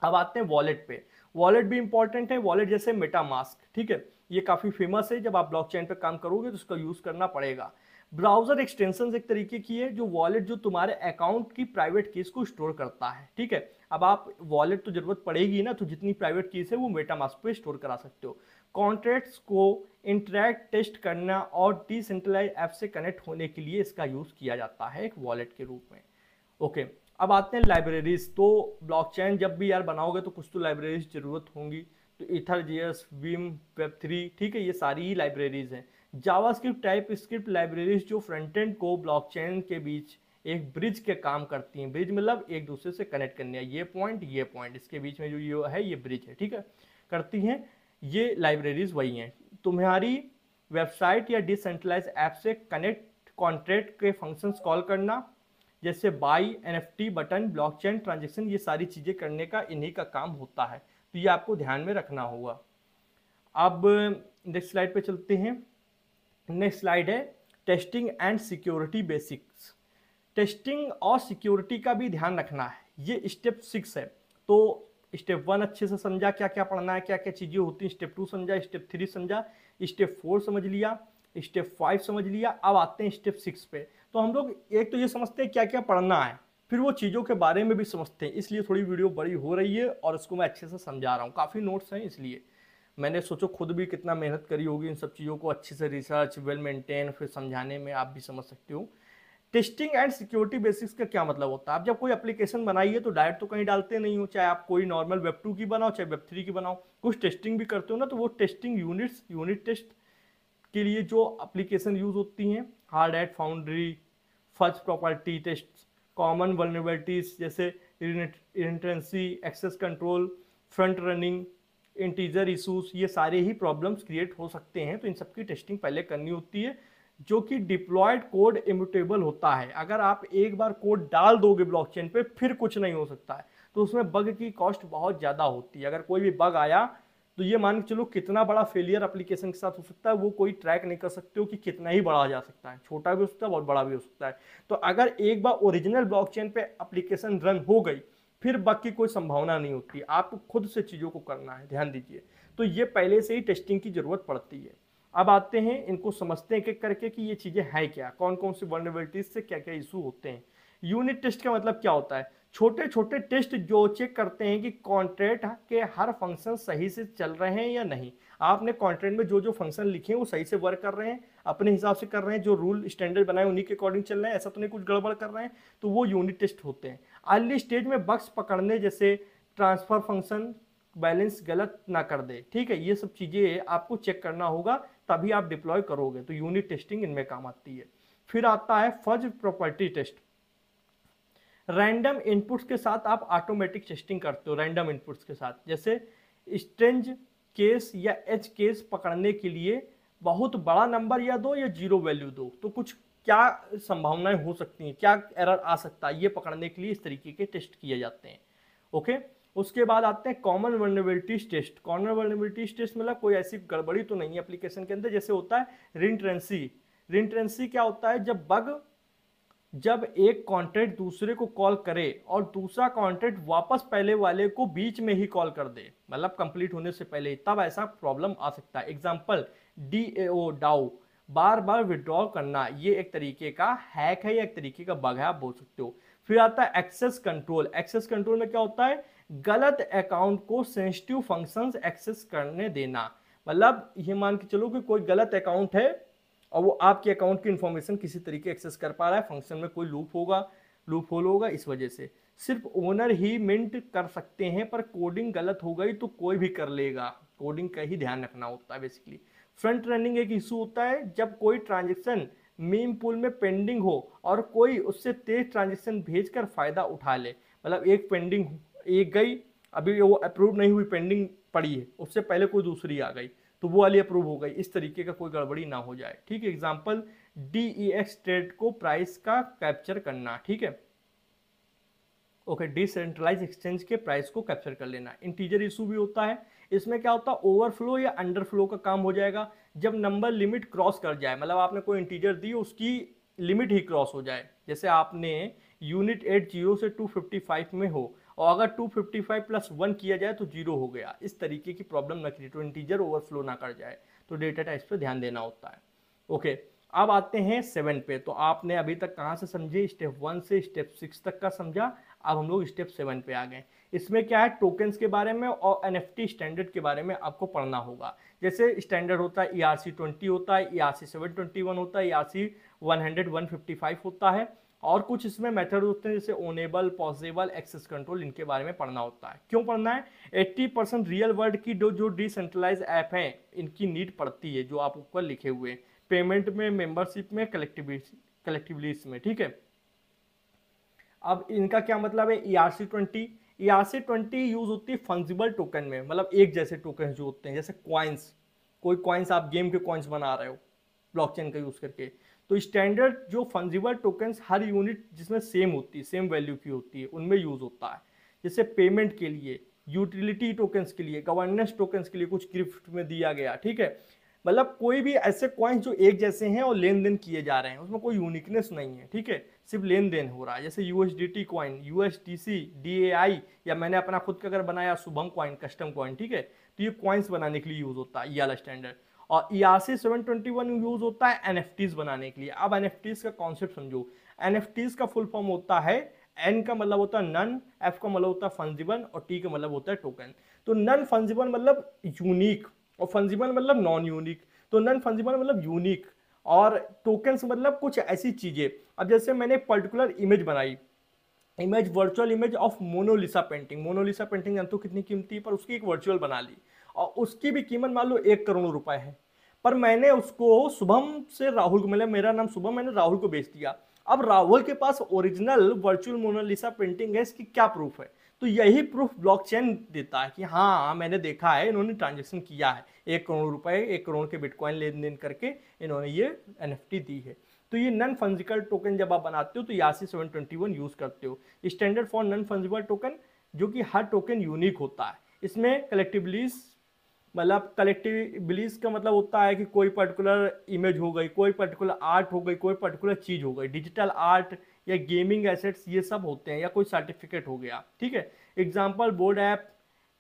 अब आते हैं वॉलेट पे। वॉलेट भी इंपॉर्टेंट है, वॉलेट जैसे मेटामास्क। ठीक है, ये काफी फेमस है, जब आप ब्लॉकचेन पे काम करोगे तो उसका यूज करना पड़ेगा। ब्राउजर एक्सटेंशन एक तरीके की है जो वॉलेट जो तुम्हारे अकाउंट की प्राइवेट कीज को स्टोर करता है। ठीक है, अब आप वॉलेट तो जरूरत पड़ेगी ना, तो जितनी प्राइवेट कीज है वो मेटामास्क पे स्टोर करा सकते हो। कॉन्ट्रैक्ट्स को इंटरैक्ट टेस्ट करना और डिसेंट्रलाइज ऐप से कनेक्ट होने के लिए इसका यूज किया जाता है एक वॉलेट के रूप में। ओके, अब आते हैं लाइब्रेरीज। तो ब्लॉकचेन जब भी यार बनाओगे तो कुछ तो लाइब्रेरीज जरूरत होंगी, तो इथरजेएस, विम, वेब3, ठीक है, ये सारी ही लाइब्रेरीज हैं। जावास्क्रिप्ट, टाइपस्क्रिप्ट लाइब्रेरीज जो फ्रंट एंड को ब्लॉकचेन के बीच एक ब्रिज के काम करती हैं। ब्रिज मतलब एक दूसरे से कनेक्ट करने, ये पॉइंट इसके बीच में जो ये है ये ब्रिज है। ठीक है, करती हैं, ये लाइब्रेरीज वही हैं। तुम्हारी वेबसाइट या डिसेंट्रलाइज ऐप से कनेक्ट कॉन्ट्रैक्ट के फंक्शंस कॉल करना, जैसे by, NFT, button, blockchain transaction, ये सारी चीजें करने का इन्हीं का काम होता है। तो ये आपको ध्यान में रखना होगा। अब नेक्स्ट स्लाइड पे चलते हैं। नेक्स्ट स्लाइड है testing and security basics. Testing और सिक्योरिटी का भी ध्यान रखना है, ये स्टेप 6 है। तो स्टेप 1 अच्छे से समझा क्या क्या पढ़ना है, क्या क्या चीज़ें होती हैं, स्टेप 2 समझा, स्टेप 3 समझा, स्टेप 4 समझ लिया, स्टेप 5 समझ लिया। अब आते हैं स्टेप 6 पे। तो हम लोग एक तो ये समझते हैं क्या क्या पढ़ना है, फिर वो चीज़ों के बारे में भी समझते हैं, इसलिए थोड़ी वीडियो बड़ी हो रही है और उसको मैं अच्छे से समझा रहा हूँ। काफ़ी नोट्स हैं, इसलिए मैंने सोचो खुद भी कितना मेहनत करी होगी इन सब चीज़ों को अच्छे से रिसर्च वेल मेंटेन फिर समझाने में, आप भी समझ सकते हो। टेस्टिंग एंड सिक्योरिटी बेसिक्स का क्या मतलब होता है? आप जब कोई एप्लीकेशन बनाइए तो डायरेक्ट तो कहीं डालते नहीं हो, चाहे आप कोई नॉर्मल वेब 2 की बनाओ चाहे वेब 3 की बनाओ, कुछ टेस्टिंग भी करते हो ना। तो वो टेस्टिंग यूनिट टेस्ट के लिए जो एप्लीकेशन यूज होती हैं, hard hat foundry, first property test, common vulnerabilities जैसे reentrancy, access control, front running, integer issues, ये सारे ही प्रॉब्लम्स क्रिएट हो सकते हैं। तो इन सबकी टेस्टिंग पहले करनी होती है, जो कि डिप्लॉयड कोड इम्यूटेबल होता है। अगर आप एक बार कोड डाल दोगे ब्लॉकचेन पे फिर कुछ नहीं हो सकता है, तो उसमें बग की कॉस्ट बहुत ज़्यादा होती है। अगर कोई भी बग आया तो ये मान के चलो कितना बड़ा फेलियर एप्लीकेशन के साथ हो सकता है, वो कोई ट्रैक नहीं कर सकते हो कि कितना ही बड़ा जा सकता है, छोटा भी हो सकता है बहुत बड़ा भी हो सकता है। तो अगर एक बार ओरिजिनल ब्लॉकचेन पे एप्लीकेशन रन हो गई फिर बग की कोई संभावना नहीं होती, आपको खुद से चीज़ों को करना है, ध्यान दीजिए। तो ये पहले से ही टेस्टिंग की जरूरत पड़ती है। अब आते हैं इनको समझते हैं एक एक करके कि ये चीज़ें हैं क्या, कौन कौन सी वल्नरेबिलिटीज से क्या क्या इशू होते हैं। यूनिट टेस्ट का मतलब क्या होता है? छोटे छोटे टेस्ट जो चेक करते हैं कि कॉन्ट्रैक्ट के हर फंक्शन सही से चल रहे हैं या नहीं। आपने कॉन्ट्रैक्ट में जो जो फंक्शन लिखे हैं वो सही से वर्क कर रहे हैं, अपने हिसाब से कर रहे हैं, जो रूल स्टैंडर्ड बनाए उन्हीं के अकॉर्डिंग चल रहे हैं, ऐसा तो नहीं कुछ गड़बड़ कर रहे हैं, तो वो यूनिट टेस्ट होते हैं। अर्ली स्टेज में बग्स पकड़ने जैसे ट्रांसफर फंक्शन बैलेंस गलत ना कर दे, ठीक है, ये सब चीज़ें आपको चेक करना होगा, तभी आप डिप्लॉय करोगे। तो यूनिट टेस्टिंग इनमें काम आती है। फिर आता है fuzz property test. Random inputs के साथ आप ऑटोमेटिक टेस्टिंग करते हो, रैंडम इनपुट्स के साथ, जैसे स्ट्रेंज केस या एज केस पकड़ने के लिए बहुत बड़ा नंबर या दो या जीरो वैल्यू दो, तो कुछ क्या संभावनाएं हो सकती हैं, क्या एरर आ सकता है, ये पकड़ने के लिए इस तरीके के टेस्ट किए जाते हैं। ओके, उसके बाद आते हैं common vulnerabilities test. Common vulnerabilities test मतलब कोई ऐसी गड़बड़ी तो नहीं है एप्लीकेशन के अंदर, जैसे होता है रिंट्रेंसी। रिंट्रेंसी क्या होता है? जब एक कॉन्ट्रैक्ट दूसरे को कॉल करे और दूसरा कॉन्ट्रैक्ट वापस पहले वाले को बीच में ही कॉल कर दे, मतलब कंप्लीट होने से पहले, तब ऐसा प्रॉब्लम आ सकता है। एग्जांपल DAO डाउ, बार बार विड्रॉ करना, ये एक तरीके का हैक है या एक तरीके का बग है, आप बोल सकते हो। फिर आता है एक्सेस कंट्रोल। एक्सेस कंट्रोल में क्या होता है? गलत अकाउंट को सेंसिटिव फंक्शंस एक्सेस करने देना। मतलब ये मान के चलो कि कोई गलत अकाउंट है और वो आपके अकाउंट की इंफॉर्मेशन किसी तरीके एक्सेस कर पा रहा है, फंक्शन में कोई लूप होगा, लूप होल होगा, इस वजह से सिर्फ ओनर ही मिंट कर सकते हैं, पर कोडिंग गलत हो गई तो कोई भी कर लेगा, कोडिंग का ही ध्यान रखना होता है बेसिकली। फ्रंट रनिंग एक इशू होता है जब कोई ट्रांजेक्शन मीम पूल में पेंडिंग हो और कोई उससे तेज ट्रांजेक्शन भेजकर फायदा उठा ले। मतलब एक पेंडिंग, एक गई, अभी वो अप्रूव नहीं हुई, पेंडिंग पड़ी है, उससे पहले कोई दूसरी आ गई तो वो वाली अप्रूव हो गई, इस तरीके का कोई गड़बड़ी ना हो जाए, ठीक है। एग्जांपल DEX ट्रेड को प्राइस का कैप्चर करना, ठीक है, ओके, डिसेंट्रलाइज एक्सचेंज के प्राइस को कैप्चर कर लेना। इंटीजर इशू भी होता है, इसमें क्या होता है? ओवरफ्लो या अंडरफ्लो का काम हो जाएगा जब नंबर लिमिट क्रॉस कर जाए, मतलब आपने कोई इंटीजर दी उसकी लिमिट ही क्रॉस हो जाए, जैसे आपने यूनिट 80 से 255 में हो और अगर 255 प्लस 1 किया जाए तो 0 हो गया, इस तरीके की प्रॉब्लम ना क्रिएट हो, इंटीजर ओवरफ्लो ना कर जाए, तो डेटा टाइप्स पे ध्यान देना होता है। ओके, अब आते हैं 7 पे। तो आपने अभी तक कहाँ से समझे? स्टेप 1 से स्टेप 6 तक का समझा। अब हम लोग स्टेप 7 पे आ गए। इसमें क्या है? टोकन्स के बारे में और NFT स्टैंडर्ड के बारे में आपको पढ़ना होगा। जैसे स्टैंडर्ड होता है ERC20 होता है, ERC721 होता है, ERC100 155 होता है, और कुछ इसमें मेथड होते हैं जैसे ओनेबल, पॉसिबल, एक्सेस कंट्रोल, इनके बारे में पढ़ना होता है। क्यों पढ़ना है? 80% रियल वर्ल्ड की जो डिसेंट्रलाइज ऐप हैं इनकी नीड पड़ती है, जो आप ऊपर लिखे हुए, पेमेंट में, मेंबरशिप में, कलेक्टिवलीज में, ठीक है। अब इनका क्या मतलब है? ERC20 यूज होती है फंजिबल टोकन में, मतलब एक जैसे टोकन जो होते हैं, जैसे कॉइन्स, कोई कॉइन्स आप गेम के कॉइन्स बना रहे हो ब्लॉकचेन का यूज करके, तो स्टैंडर्ड जो फंजिबल टोकन्स हर यूनिट जिसमें सेम होती है, सेम वैल्यू की होती है, उनमें यूज होता है। जैसे पेमेंट के लिए यूटिलिटी टोकन्स के लिए, गवर्नेंस टोकन्स के लिए कुछ गिफ्ट में दिया गया, ठीक है। मतलब कोई भी ऐसे कॉइन्स जो एक जैसे हैं और लेन देन किए जा रहे हैं, उसमें कोई यूनिकनेस नहीं है, ठीक है, सिर्फ लेन देन हो रहा है। जैसे यूएसडीटी कॉइन, यूएसटीसी, डीएआई, या मैंने अपना खुद का अगर बनाया शुभम कॉइन, कस्टम कॉइन, ठीक है, तो ये कॉइन्स बनाने के लिए यूज होता है ये वाला स्टैंडर्ड। और ERC 721 यूज होता है एनएफटीज बनाने के लिए। अब एनएफटीज का कॉन्सेप्ट समझो। एनएफटीज का फुल फॉर्म होता है, एन का मतलब होता है नन, एफ का मतलब होता है फंजिबल, और टी का मतलब होता है टोकन। तो नन फंजिबल मतलब यूनिक, और फंजिबल मतलब नॉन यूनिक। तो नन फंजिबल मतलब यूनिक, और टोकन्स मतलब कुछ ऐसी चीजें। अब जैसे मैंने एक पर्टिकुलर इमेज बनाई, image, virtual image of Mona Lisa painting. Mona Lisa painting जानते हो कितनी कीमती है, पर उसकी एक वर्चुअल बना ली और उसकी भी कीमत मान लो 1 करोड़ रुपए है। पर मैंने उसको शुभम से राहुल को, मतलब मेरा नाम शुभम, मैंने राहुल को बेच दिया। अब राहुल के पास ओरिजिनल वर्चुअल मोनालिसा पेंटिंग है, इसकी क्या प्रूफ है? तो यही प्रूफ ब्लॉकचेन देता है कि हाँ मैंने देखा है, इन्होंने ट्रांजेक्शन किया है, 1 करोड़ रुपए, 1 करोड़ के बिटकॉइन लेन देन करके इन्होंने ये एनएफटी दी है। तो ये नॉन फंजिबल टोकन जब आप बनाते हो तो ERC 721 यूज करते हो, standard for non fungible token, जो कि हर टोकन यूनिक होता है। इसमें कलेक्टिबिलीज, मतलब कलेक्टिबिलीज का मतलब होता है कि कोई पर्टिकुलर इमेज हो गई, कोई पर्टिकुलर आर्ट हो गई, कोई पर्टिकुलर चीज हो गई, डिजिटल आर्ट या गेमिंग एसेट्स ये सब होते हैं, या कोई सर्टिफिकेट हो गया, ठीक है। Example board app,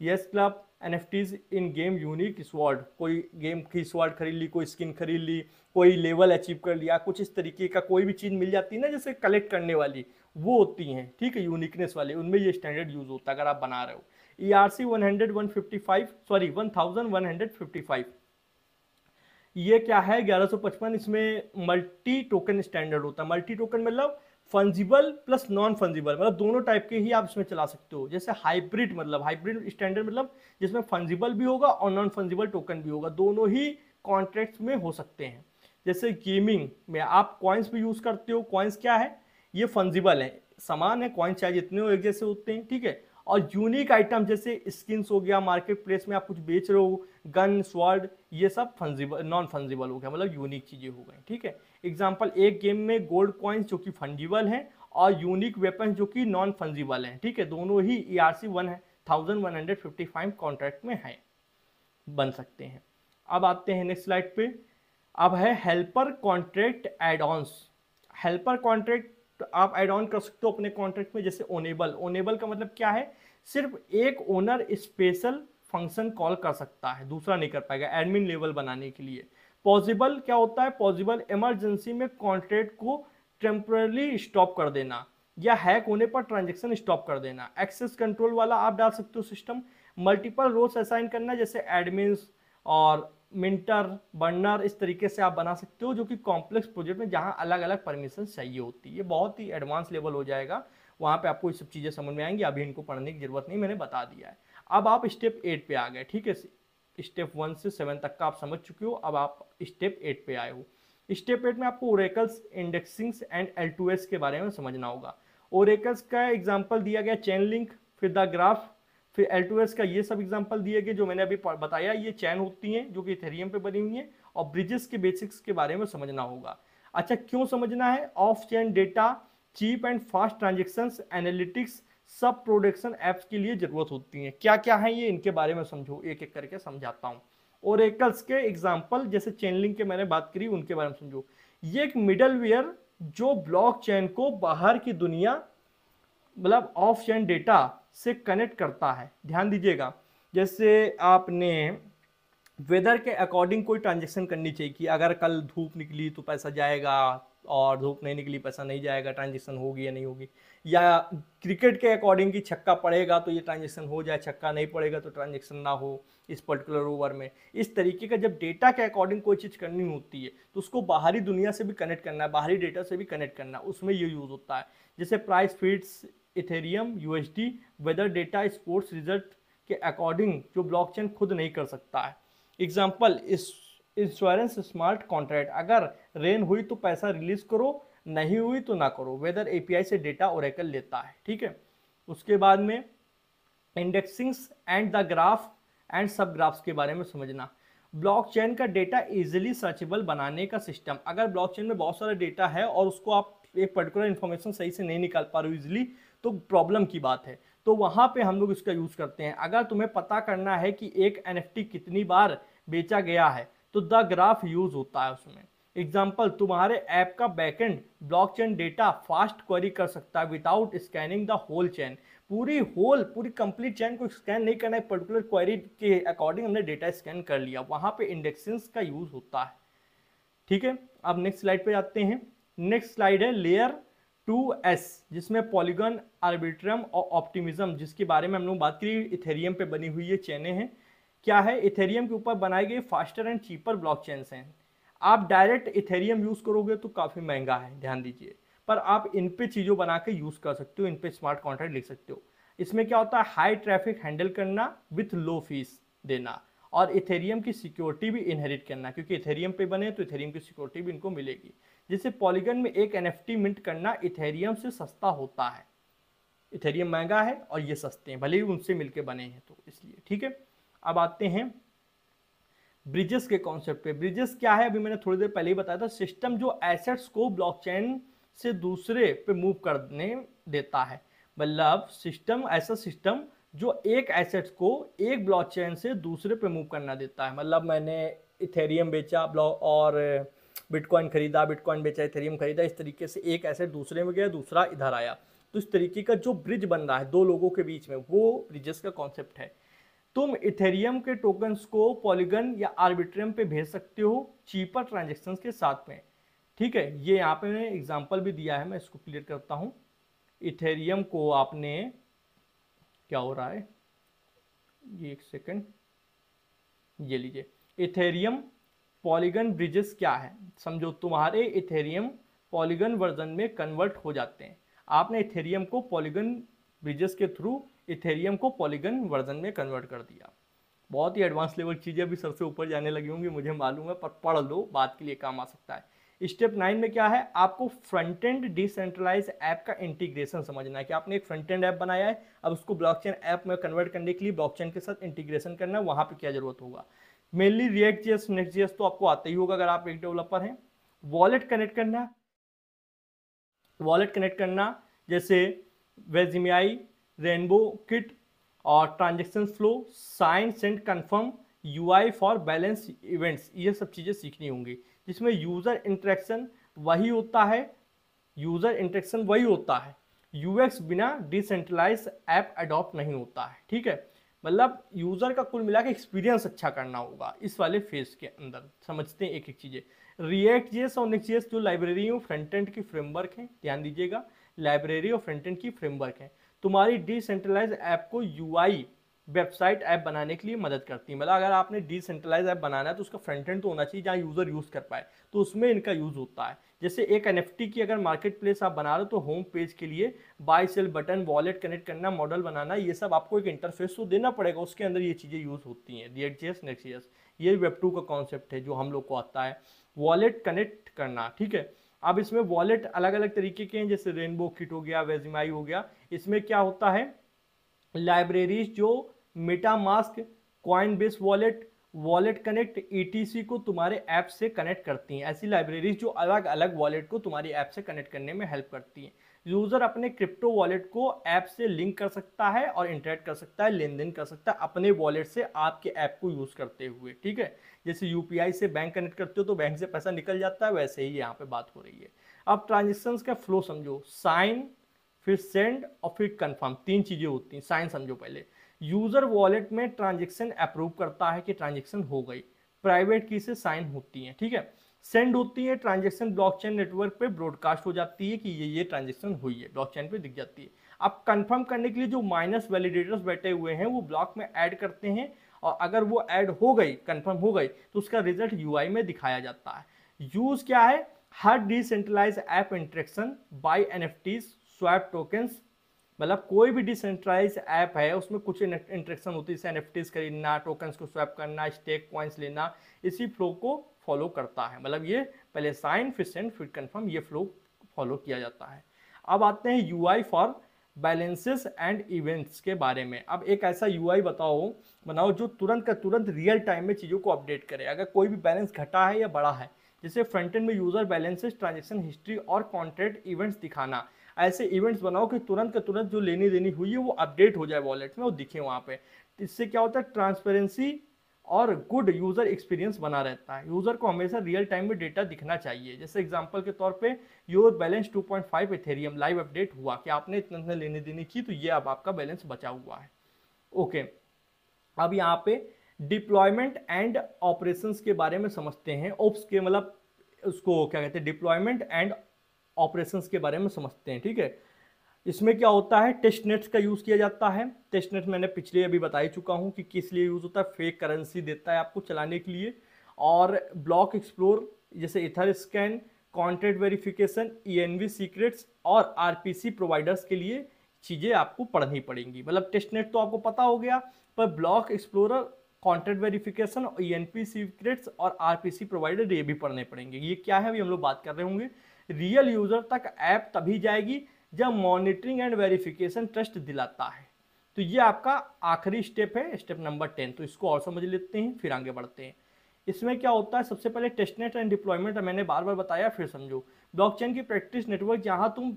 yes club, NFTs इन गेम यूनिक स्वॉर्ड, कोई गेम की स्वॉर्ड खरीद ली, कोई स्किन खरीद ली, कोई लेवल अचीव कर लिया, कुछ इस तरीके का कोई भी चीज मिल जाती है ना जैसे कलेक्ट करने वाली, वो होती हैं, ठीक है, यूनिकनेस वाले, उनमें ये स्टैंडर्ड यूज होता है अगर आप बना रहे हो। ERC 155, सॉरी 1155, ये क्या है 1155, इसमें मल्टी टोकन स्टैंडर्ड होता है। मल्टी टोकन मतलब फंजिबल प्लस नॉन फंजिबल, मतलब दोनों टाइप के ही आप इसमें चला सकते हो। जैसे हाइब्रिड, मतलब हाइब्रिड स्टैंडर्ड मतलब जिसमें फंजिबल भी होगा और नॉन फंजिबल टोकन भी होगा, दोनों ही कॉन्ट्रैक्ट्स में हो सकते हैं। जैसे गेमिंग में आप कॉइन्स भी यूज करते हो, कॉइन्स क्या है, ये फंजिबल है, समान है, कॉइन चाहे जितने हो एक जैसे होते हैं, ठीक है। और यूनिक आइटम जैसे स्किन्स हो गया, मार्केट प्लेस में आप कुछ बेच रहे हो, गन, स्वॉर्ड, ये सब फंजिबल, नॉन फंजिबल हो गया, मतलब यूनिक चीजें हो गई, ठीक है। एग्जांपल, एक गेम में गोल्ड कॉइन्स जो कि फंजिबल हैं और यूनिक वेपन जो कि नॉन फंजिबल हैं, ठीक है, दोनों ही ERC 1155 कॉन्ट्रैक्ट में है, बन सकते हैं। अब आते हैं नेक्स्ट स्लाइड पे। अब है helper contract add ons. Helper contract आप एड ऑन कर सकते हो अपने कॉन्ट्रैक्ट में, जैसे ओनेबल। ओनेबल का मतलब क्या है, सिर्फ एक ओनर स्पेशल फंक्शन कॉल कर सकता है, दूसरा नहीं कर पाएगा, एडमिन लेवल बनाने के लिए। पॉसिबल क्या होता है, पॉसिबल इमरजेंसी में कॉन्ट्रैक्ट को टेम्पररी स्टॉप कर देना या हैक होने पर ट्रांजेक्शन स्टॉप कर देना। एक्सेस कंट्रोल वाला आप डाल सकते हो सिस्टम। मल्टीपल रोल्स असाइन करना, जैसे एडमिन्स और मिंटर, बर्नर, इस तरीके से आप बना सकते हो, जो कि कॉम्प्लेक्स प्रोजेक्ट में जहां अलग अलग परमिशन चाहिए होती है। ये बहुत ही एडवांस लेवल हो जाएगा, वहां पे आपको ये सब चीजें समझ में आएंगी, अभी इनको पढ़ने की जरूरत नहीं, मैंने बता दिया है। अब आप स्टेप 8 पे आ गए, ठीक है, स्टेप 1 से 7 तक का आप समझ चुके हो, अब आप स्टेप 8 पे आए हो। स्टेप 8 में आपको ओरेकल्स, इंडेक्सिंग्स एंड L2S के बारे में समझना होगा। ओरेकल्स का एग्जाम्पल दिया गया चेन लिंक, फिर द ग्राफ, फिर L2S का ये सब एग्जांपल दिए गए जो मैंने अभी बताया। ये चैन होती हैं जो कि इथेरियम पे बनी हुई हैं, और ब्रिजेस के बेसिक्स के बारे में समझना होगा। अच्छा, क्यों समझना है? Off chain data, cheap and fast transactions, analytics, सब प्रोडक्शन एप्स के लिए जरूरत होती है। क्या क्या है ये, इनके बारे में समझो, एक एक करके समझाता हूँ। ओरेकल्स के एग्जाम्पल जैसे चेन लिंक के मैंने बात करी, उनके बारे में समझो। ये एक मिडलवेयर जो ब्लॉक चेन को बाहर की दुनिया, मतलब ऑफ चेन डेटा से कनेक्ट करता है। ध्यान दीजिएगा, जैसे आपने वेदर के अकॉर्डिंग कोई ट्रांजेक्शन करनी चाहिए कि अगर कल धूप निकली तो पैसा जाएगा, और धूप नहीं निकली पैसा नहीं जाएगा, ट्रांजेक्शन होगी या नहीं होगी। या क्रिकेट के अकॉर्डिंग कि छक्का पड़ेगा तो ये ट्रांजेक्शन हो जाए, छक्का नहीं पड़ेगा तो ट्रांजेक्शन ना हो इस पर्टिकुलर ओवर में। इस तरीके का जब डेटा के अकॉर्डिंग कोई चीज़ करनी होती है तो उसको बाहरी दुनिया से भी कनेक्ट करना है, बाहरी डेटा से भी कनेक्ट करना है, उसमें ये यूज़ होता है। जैसे price feeds, Ethereum, USD, weather data, sports result के अकॉर्डिंग जो ब्लॉकचेन खुद नहीं कर सकता है। एग्जाम्पल, इंश्योरेंस स्मार्ट कॉन्ट्रैक्ट, अगर रेन हुई तो पैसा रिलीज करो, नहीं हुई तो ना करो। वेदर API से डेटा ओरेकल लेता है, ठीक है। उसके बाद में इंडेक्सिंग्स एंड द ग्राफ एंड सब ग्राफ्स के बारे में समझना। ब्लॉकचेन का डेटा इजीली सर्चेबल बनाने का सिस्टम। अगर ब्लॉकचेन में बहुत सारा डेटा है और उसको आप एक पर्टिकुलर इन्फॉर्मेशन सही से नहीं निकाल पा रहे हो इजीली, तो प्रॉब्लम की बात है। तो वहाँ पे हम लोग इसका यूज़ करते हैं। अगर तुम्हें पता करना है कि एक NFT कितनी बार बेचा गया है तो द ग्राफ यूज़ होता है उसमें। एग्जाम्पल, तुम्हारे ऐप का backend blockchain data fast query कर सकता है without scanning the whole chain. पूरी कंप्लीट चेन को स्कैन नहीं करना है, पर्टिकुलर क्वेरी के अकॉर्डिंग हमने डेटा स्कैन कर लिया, वहाँ पे इंडेक्सेस का यूज़ होता है। ठीक है, अब नेक्स्ट स्लाइड पे जाते हैं। नेक्स्ट स्लाइड है लेयर 2S, जिसमें पॉलीगन, आर्बिट्रम और ऑप्टिमिज्म, जिसके बारे में हम लोग बात करी, इथेरियम पे बनी हुई ये चेनें हैं। क्या है, इथेरियम के ऊपर बनाई गई फास्टर एंड चीपर ब्लॉकचेन्स हैं। आप डायरेक्ट इथेरियम यूज करोगे तो काफी महंगा है, ध्यान दीजिए, पर आप इन पे चीजों बना के यूज कर सकते हो, इन पे स्मार्ट कॉन्ट्रैक्ट लिख सकते हो। इसमें क्या होता है, हाई ट्रैफिक हैंडल करना विथ लो फीस देना, और इथेरियम की सिक्योरिटी भी इनहेरिट करना, क्योंकि इथेरियम पे बने तो इथेरियम की सिक्योरिटी भी इनको मिलेगी। जैसे पॉलीगन में एक NFT मिंट करना इथेरियम से सस्ता होता है, इथेरियम महंगा है और ये सस्ते हैं, भले ही उनसे मिलके बने हैं तो इसलिए। ठीक है, अब आते हैं ब्रिजेस के कॉन्सेप्ट पे। ब्रिजेस क्या है, अभी मैंने थोड़ी देर पहले ही बताया था, सिस्टम जो एसेट्स को ब्लॉकचेन से दूसरे पे मूव करने देता है। मतलब सिस्टम, ऐसा सिस्टम जो एक एसेट्स को एक ब्लॉकचेन से दूसरे पे मूव करना देता है। मतलब मैंने इथेरियम बेचा ब्लॉक और बिटकॉइन खरीदा, बिटकॉइन बेचा, इथेरियम खरीदा, इस तरीके से एक एसेट दूसरे में गया, दूसरा इधर आया। तो इस तरीके का जो ब्रिज बन रहा है दो लोगों के बीच में, वो ब्रिजेस का कॉन्सेप्ट है। तुम इथेरियम के टोकन्स को पॉलीगन या आर्बिट्रियम पे भेज सकते हो चीपर ट्रांजेक्शन्स के साथ में। ठीक है, ये यहाँ पे मैंने एग्जांपल भी दिया है, मैं इसको क्लियर करता हूँ। इथेरियम को आपने, क्या हो रहा है, ये एक सेकंड, ये लीजिए, इथेरियम पॉलीगन ब्रिजेस क्या है, समझो तुम्हारे इथेरियम पॉलीगन वर्जन में कन्वर्ट हो जाते हैं। आपने इथेरियम को पॉलीगन ब्रिजेस के थ्रू इथेरियम को पॉलीगन वर्जन में कन्वर्ट कर दिया। बहुत ही एडवांस लेवल चीज़ें अभी सर से ऊपर जाने लगी होंगी, मुझे मालूम है, पर पढ़ लो, बात के लिए काम आ सकता है। स्टेप 9 में क्या है, आपको फ्रंट एंड डिसेंट्रलाइज ऐप का इंटीग्रेशन समझना है कि आपने एक फ्रंट एंड ऐप बनाया है, अब उसको ब्लॉकचेन ऐप में कन्वर्ट करने के लिए ब्लॉकचेन के साथ इंटीग्रेशन करना है, वहाँ पे क्या जरूरत होगा। Mainly react JS, next JS तो आपको आता ही होगा अगर आप एक डेवलपर हैं। वॉलेट कनेक्ट करना, वॉलेट कनेक्ट करना जैसे वेजिमियाई, रेनबो किट और transaction flow, sign, send, confirm, UI for balance events, ये सब चीज़ें सीखनी होंगी, जिसमें यूज़र इंटरेक्शन वही होता है, यूज़र इंटरेक्शन वही होता है, यूएक्स बिना डिसेंट्रलाइज ऐप अडॉप्ट नहीं होता है। ठीक है, मतलब यूज़र का कुल मिला के एक्सपीरियंस अच्छा करना होगा इस वाले फेज के अंदर। समझते हैं एक एक चीज़ें। रिएक्ट जेएस और नेक्स्ट जेएस जो लाइब्रेरी और फ्रंट एंड की फ्रेमवर्क है, ध्यान दीजिएगा, लाइब्रेरी और फ्रंट एंड की फ्रेमवर्क है, तुम्हारी डिसेंट्रलाइज ऐप को यूआई वेबसाइट ऐप बनाने के लिए मदद करती है। मतलब अगर आपने डिसेंट्रलाइज ऐप बनाना है तो उसका फ्रंट एंड तो होना चाहिए जहाँ यूज़र यूज़ कर पाए, तो उसमें इनका यूज़ होता है। जैसे एक NFT की अगर मार्केट प्लेस आप बना रहे हो तो होम पेज के लिए buy sell button, wallet connect करना, मॉडल बनाना, ये सब आपको एक इंटरफेस तो देना पड़ेगा, उसके अंदर ये चीज़ें यूज़ होती हैं। रिएक्ट जेएस, नेक्स्ट जेएस, ये Web2 का कॉन्सेप्ट है जो हम लोग को आता है, वॉलेट कनेक्ट करना। ठीक है, अब इसमें वॉलेट अलग अलग तरीके के हैं, जैसे रेनबो किट हो गया, वेजिमाई हो गया। इसमें क्या होता है, लाइब्रेरीज जो MetaMask, Coinbase wallet, wallet connect, ETC को तुम्हारे ऐप से कनेक्ट करती हैं। ऐसी लाइब्रेरीज जो अलग अलग वॉलेट को तुम्हारी ऐप से कनेक्ट करने में हेल्प करती हैं। यूज़र अपने क्रिप्टो वॉलेट को ऐप से लिंक कर सकता है और इंटरेक्ट कर सकता है, लेन देन कर सकता है अपने वॉलेट से आपके ऐप को यूज़ करते हुए। ठीक है, जैसे UPI से बैंक कनेक्ट करते हो तो बैंक से पैसा निकल जाता है, वैसे ही यहाँ पे बात हो रही है। अब ट्रांजेक्शन्स का फ्लो समझो, साइन, फिर सेंड और फिर कंफर्म, तीन चीज़ें होती हैं। साइन समझो पहले, यूज़र वॉलेट में ट्रांजेक्शन अप्रूव करता है कि ट्रांजेक्शन हो गई, प्राइवेट की से साइन होती है। ठीक है, सेंड होती है, ट्रांजेक्शन ब्लॉकचेन नेटवर्क पे ब्रॉडकास्ट हो जाती है कि ये ट्रांजेक्शन हुई है, ब्लॉकचेन पे दिख जाती है। अब कंफर्म करने के लिए जो माइनस वैलिडेटर्स बैठे हुए हैं वो ब्लॉक में ऐड करते हैं, और अगर वो ऐड हो गई, कंफर्म हो गई, तो उसका रिजल्ट UI में दिखाया जाता है। यूज क्या है, हर decentralize app interaction by NFTs, swap tokens, मतलब कोई भी डिसेंट्रलाइज ऐप है उसमें कुछ इंटरेक्शन होती है, जैसे NFTs खरीदना, टोकन्स को स्वैप करना, स्टेक कॉइन्स लेना, इसी फ्लो को फॉलो करता है। मतलब ये पहले साइन, फिर सेंड, फिर कंफर्म, ये फ्लो फॉलो किया जाता है। अब आते हैं UI for balances and events के बारे में। अब एक ऐसा UI बनाओ जो तुरंत का तुरंत रियल टाइम में चीज़ों को अपडेट करे अगर कोई भी बैलेंस घटा है या बढ़ा है। जैसे फ्रंट एंड में यूज़र बैलेंसेस, ट्रांजेक्शन हिस्ट्री और कॉन्ट्रैक्ट इवेंट्स दिखाना। ऐसे इवेंट्स बनाओ कि तुरंत के तुरंत जो लेनी देनी हुई है वो अपडेट हो जाए वॉलेट में और दिखे वहाँ पे। इससे क्या होता है, ट्रांसपेरेंसी और गुड यूजर एक्सपीरियंस बना रहता है। यूजर को हमेशा रियल टाइम में डेटा दिखना चाहिए। जैसे एग्जांपल के तौर पे your balance 2.5 Ethereum live update हुआ कि आपने इतने लेनी देनी की, तो ये अब आपका बैलेंस बचा हुआ है। ओके, अब यहाँ पे डिप्लॉयमेंट एंड ऑपरेशंस के बारे में समझते हैं। ओप्स के मतलब उसको क्या कहते हैं, डिप्लॉयमेंट एंड ऑपरेशंस के बारे में समझते हैं। ठीक है, इसमें क्या होता है, टेस्ट नेट्स का यूज किया जाता है। टेस्ट नेट मैंने पिछले अभी बता ही चुका हूं कि किस लिए यूज होता है, फेक करेंसी देता है आपको चलाने के लिए। और ब्लॉक एक्सप्लोर जैसे ether scan, contract verification, env secrets और आरपीसी प्रोवाइडर्स के लिए चीजें आपको पढ़नी पड़ेंगी। मतलब टेस्ट नेट तो आपको पता हो गया, पर block explorer, contract verification, ENP secrets और आरपीसी प्रोवाइडर ये भी पढ़ने पड़ेंगे। ये क्या है अभी हम लोग बात कर रहे होंगे। रियल यूजर तक ऐप तभी जाएगी जब मॉनिटरिंग एंड वेरिफिकेशन ट्रस्ट दिलाता है। तो ये आपका आखिरी स्टेप है, स्टेप नंबर 10। तो इसको और समझ लेते हैं फिर आगे बढ़ते हैं। इसमें क्या होता है, सबसे पहले टेस्टनेट एंड डिप्लॉयमेंट मैंने बार बार बताया, फिर समझो। ब्लॉकचेन की प्रैक्टिस नेटवर्क जहां तुम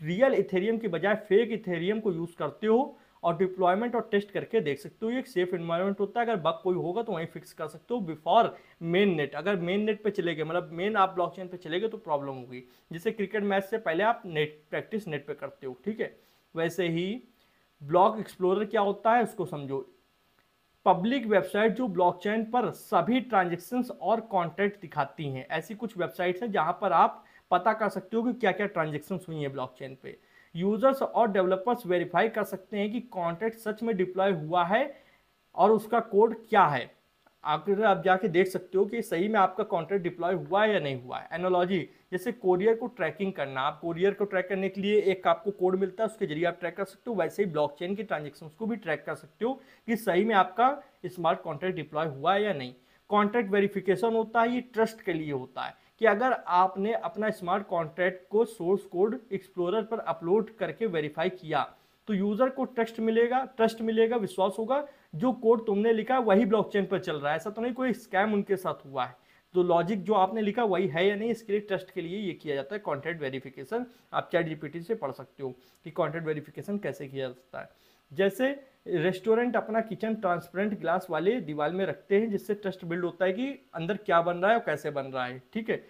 रियल इथेरियम की बजाय फेक इथेरियम को यूज करते हो और डिप्लॉयमेंट और टेस्ट करके देख सकते हो। ये एक सेफ इन्वायरमेंट होता है, अगर बग कोई होगा तो वहीं फिक्स कर सकते हो बिफोर मेन नेट। अगर मेन नेट पे चले गए, मतलब मेन आप ब्लॉकचेन पे चले गए तो प्रॉब्लम होगी। जैसे क्रिकेट मैच से पहले आप नेट प्रैक्टिस नेट पे करते हो, ठीक है, वैसे ही ब्लॉक एक्सप्लोरर क्या होता है उसको समझो। पब्लिक वेबसाइट जो ब्लॉकचेन पर सभी ट्रांजेक्शन्स और कॉन्ट्रैक्ट दिखाती हैं। ऐसी कुछ वेबसाइट्स हैं जहां पर आप पता कर सकते हो कि क्या क्या ट्रांजेक्शन्स हुई हैं ब्लॉकचेन पे। यूजर्स और डेवलपर्स वेरीफाई कर सकते हैं कि कॉन्ट्रैक्ट सच में डिप्लॉय हुआ है और उसका कोड क्या है। आप जाके देख सकते हो कि सही में आपका कॉन्ट्रैक्ट डिप्लॉय हुआ है या नहीं हुआ है। एनालॉजी जैसे कोरियर को ट्रैकिंग करना, आप कोरियर को ट्रैक करने के लिए एक आपको कोड मिलता है, उसके जरिए आप ट्रैक कर सकते हो। वैसे ही ब्लॉकचेन की ट्रांजेक्शन्स को भी ट्रैक कर सकते हो कि सही में आपका स्मार्ट कॉन्ट्रैक्ट डिप्लॉय हुआ है या नहीं। कॉन्ट्रैक्ट वेरिफिकेशन होता है, ये ट्रस्ट के लिए होता है कि अगर आपने अपना स्मार्ट कॉन्ट्रैक्ट को सोर्स कोड एक्सप्लोरर पर अपलोड करके वेरीफाई किया तो यूजर को ट्रस्ट मिलेगा, विश्वास होगा जो कोड तुमने लिखा वही ब्लॉकचेन पर चल रहा है। ऐसा तो नहीं कोई स्कैम उनके साथ हुआ है। तो लॉजिक जो आपने लिखा वही है या नहीं, इसके लिए ट्रस्ट के लिए ये किया जाता है कॉन्ट्रैक्ट वेरिफिकेशन। आप चैट जीपीटी से पढ़ सकते हो कि कॉन्ट्रैक्ट वेरिफिकेशन कैसे किया जाता है। जैसे रेस्टोरेंट अपना किचन ट्रांसपेरेंट ग्लास वाले दीवार में रखते हैं, जिससे ट्रस्ट बिल्ड होता है कि अंदर क्या बन रहा है और कैसे बन रहा है, ठीक है,